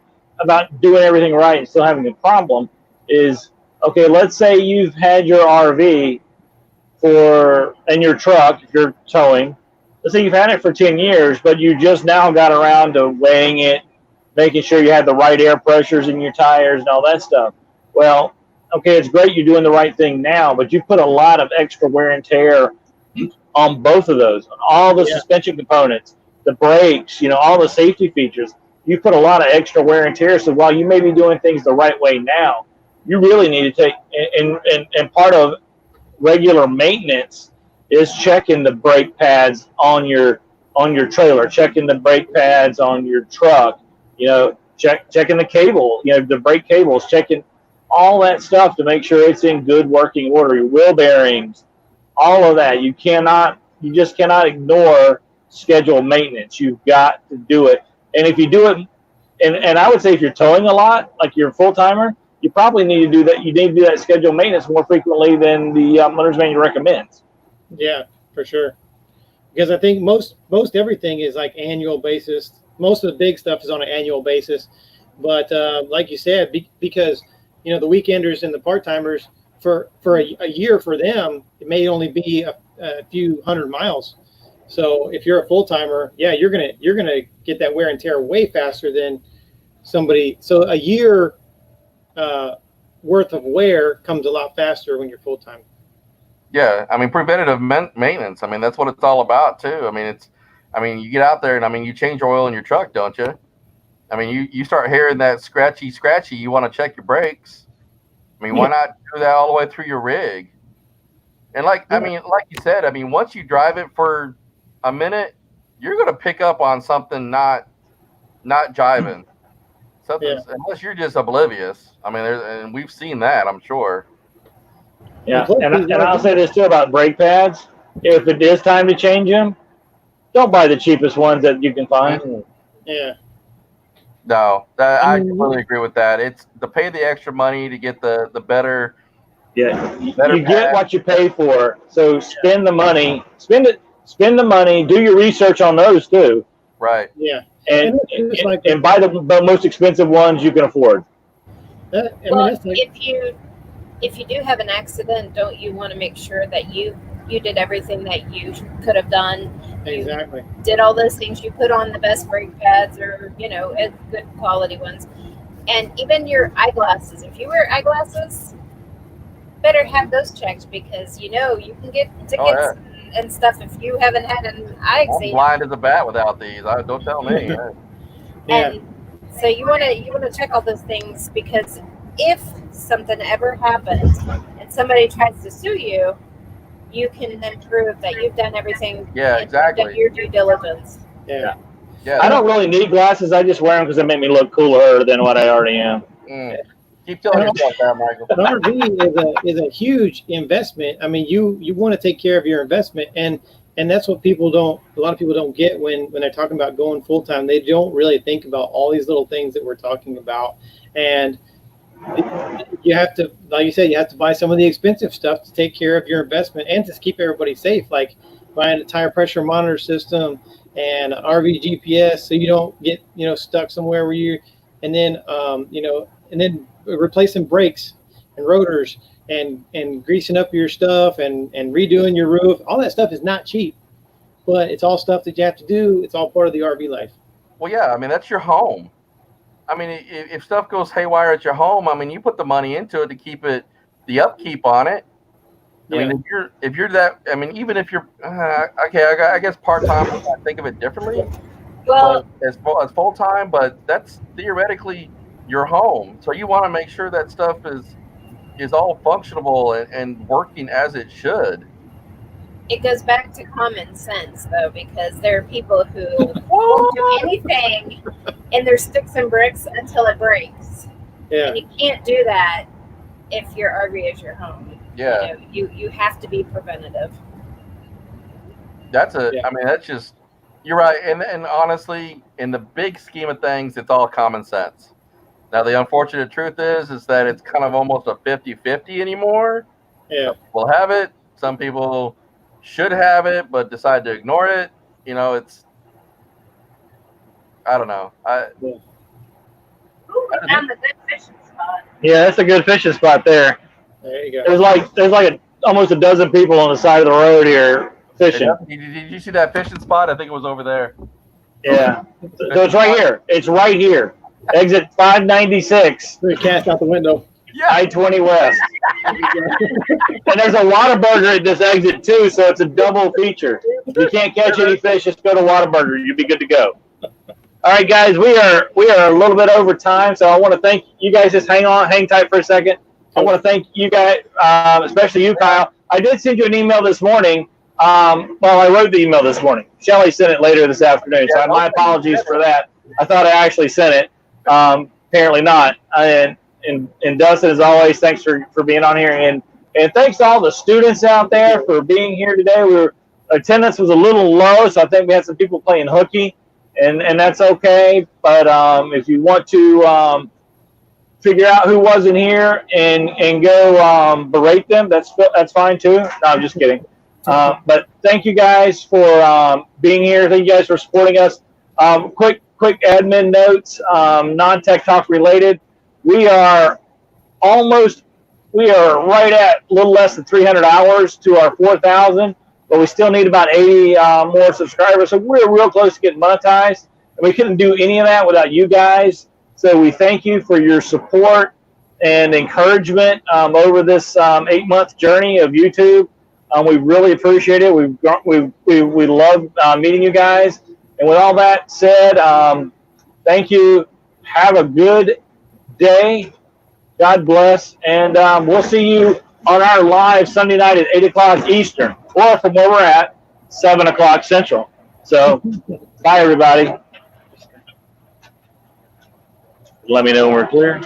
E: doing everything right and still having a problem. Is okay. Let's say you've had your RV and your truck, if you're towing. Let's say you've had it for 10 years, but you just now got around to weighing it, making sure you had the right air pressures in your tires and all that stuff. Well, okay, it's great you're doing the right thing now, but you put a lot of extra wear and tear on both of those, on all the suspension components, the brakes, all the safety features. You put a lot of extra wear and tear. So while you may be doing things the right way now, you really need to take, and part of regular maintenance is checking the brake pads on your trailer, checking the brake pads on your truck, checking the cable, the brake cables, checking all that stuff to make sure it's in good working order. Your wheel bearings, all of that. You just cannot ignore scheduled maintenance. You've got to do it. And if you do it, and I would say if you're towing a lot, like you're a full timer, you probably need to do that. You need to do that scheduled maintenance more frequently than the owner's manual recommends.
A: Yeah, for sure. Because I think most everything is like annual basis. Most of the big stuff is on an annual basis. But like you said, because the weekenders and the part-timers, for a year for them, it may only be a few hundred miles. So if you're a full-timer, you're gonna get that wear and tear way faster than somebody. So a year worth of wear comes a lot faster when you're full-time.
D: Yeah, I mean preventative maintenance. I mean that's what it's all about too. I mean you get out there and I mean you change oil in your truck, don't you? I mean you start hearing that scratchy. You want to check your brakes. I mean why not do that all the way through your rig? And I mean like you said, I mean once you drive it for a minute, you're going to pick up on something not jiving. Something unless you're just oblivious. I mean, and we've seen that, I'm sure.
E: Yeah, and I'll say this too about brake pads. If it is time to change them, don't buy the cheapest ones that you can find.
A: Yeah.
D: No, I completely agree with that. It's to pay the extra money to get the better.
E: Yeah,
D: better
E: you get what you pay for. So spend the money. Spend the money. Do your research on those too.
D: Right.
A: Yeah.
E: And buy the most expensive ones you can afford.
B: If you do have an accident, don't you want to make sure that you did everything that you could have done?
A: Exactly.
B: You did all those things. You put on the best brake pads or, good quality ones. And even your eyeglasses. If you wear eyeglasses, better have those checked because, you can get tickets and stuff if you haven't had an eye exam.
D: I'm blind as a bat without these. Don't tell me.
B: And so you want to check all those things because if something ever happens and somebody tries to sue you, you can then prove that you've done everything.
D: Yeah, exactly.
B: Done your due diligence.
A: Yeah.
E: I don't really need glasses. I just wear them because they make me look cooler than what I already am.
D: Keep telling yourself that, Michael.
A: An RV is a huge investment. I mean, you want to take care of your investment, and that's what a lot of people don't get when they're talking about going full time. They don't really think about all these little things that we're talking about, and you have to, like you said, you have to buy some of the expensive stuff to take care of your investment and to keep everybody safe, like buying a tire pressure monitor system and RV GPS, so you don't get stuck somewhere where you, and then replacing brakes and rotors and greasing up your stuff and redoing your roof. All that stuff is not cheap, but it's all stuff that you have to do. It's all part of the RV life.
D: Well, yeah, I mean that's your home. I mean, if stuff goes haywire at your home, I mean, you put the money into it to keep the upkeep on it. I mean, if you're that, I mean, even if you're I guess part time, I think of it differently.
B: Well,
D: as full time, but that's theoretically your home. So you want to make sure that stuff is all functional and working as it should.
B: It goes back to common sense, though, because there are people who won't do anything in their sticks and bricks until it breaks.
A: Yeah.
B: And you can't do that if your RV is your home.
D: Yeah.
B: You have to be preventative.
D: I mean, that's just, you're right. And honestly, in the big scheme of things, it's all common sense. Now, the unfortunate truth is that it's kind of almost a 50-50 anymore.
A: Yeah.
D: Some people have it. Some people should have it, but decide to ignore it. It's, I don't know.
G: Ooh, we found a good fishing spot.
E: Yeah, that's a good fishing spot there.
A: There you go.
E: There's like almost a dozen people on the side of the road here fishing.
D: Did you see that fishing spot? I think it was over there.
E: Yeah. So it's right here. It's right here. Exit 596.
A: We cast out the window.
D: Yeah.
E: I-20 West. And there's a Whataburger at this exit too, so it's a double feature. If you can't catch any fish, just go to Whataburger. You'll be good to go. All right, guys, we are a little bit over time, so I want to thank you guys. Just hang tight for a second. I want to thank you guys, especially you, Kyle. I did send you an email this morning. I wrote the email this morning. Shelly sent it later this afternoon, so my apologies for that. I thought I actually sent it. Apparently not. And Dustin, as always, thanks for being on here. And thanks to all the students out there for being here today. Attendance was a little low, so I think we had some people playing hooky, and that's okay. But if you want to figure out who wasn't here and go berate them, that's fine too. No, I'm just kidding. But thank you guys for being here. Thank you guys for supporting us. Quick admin notes, non-tech talk related. We are right at a little less than 300 hours to our 4,000, but we still need about 80 more subscribers. So we're real close to getting monetized. And we couldn't do any of that without you guys. So we thank you for your support and encouragement over this 8-month journey of YouTube. We really appreciate it. We love meeting you guys. And with all that said, thank you. Have a good day. God bless. And we'll see you on our live Sunday night at 8 o'clock Eastern, or from where we're at, 7 o'clock Central. So, bye, everybody. Let me know when we're clear.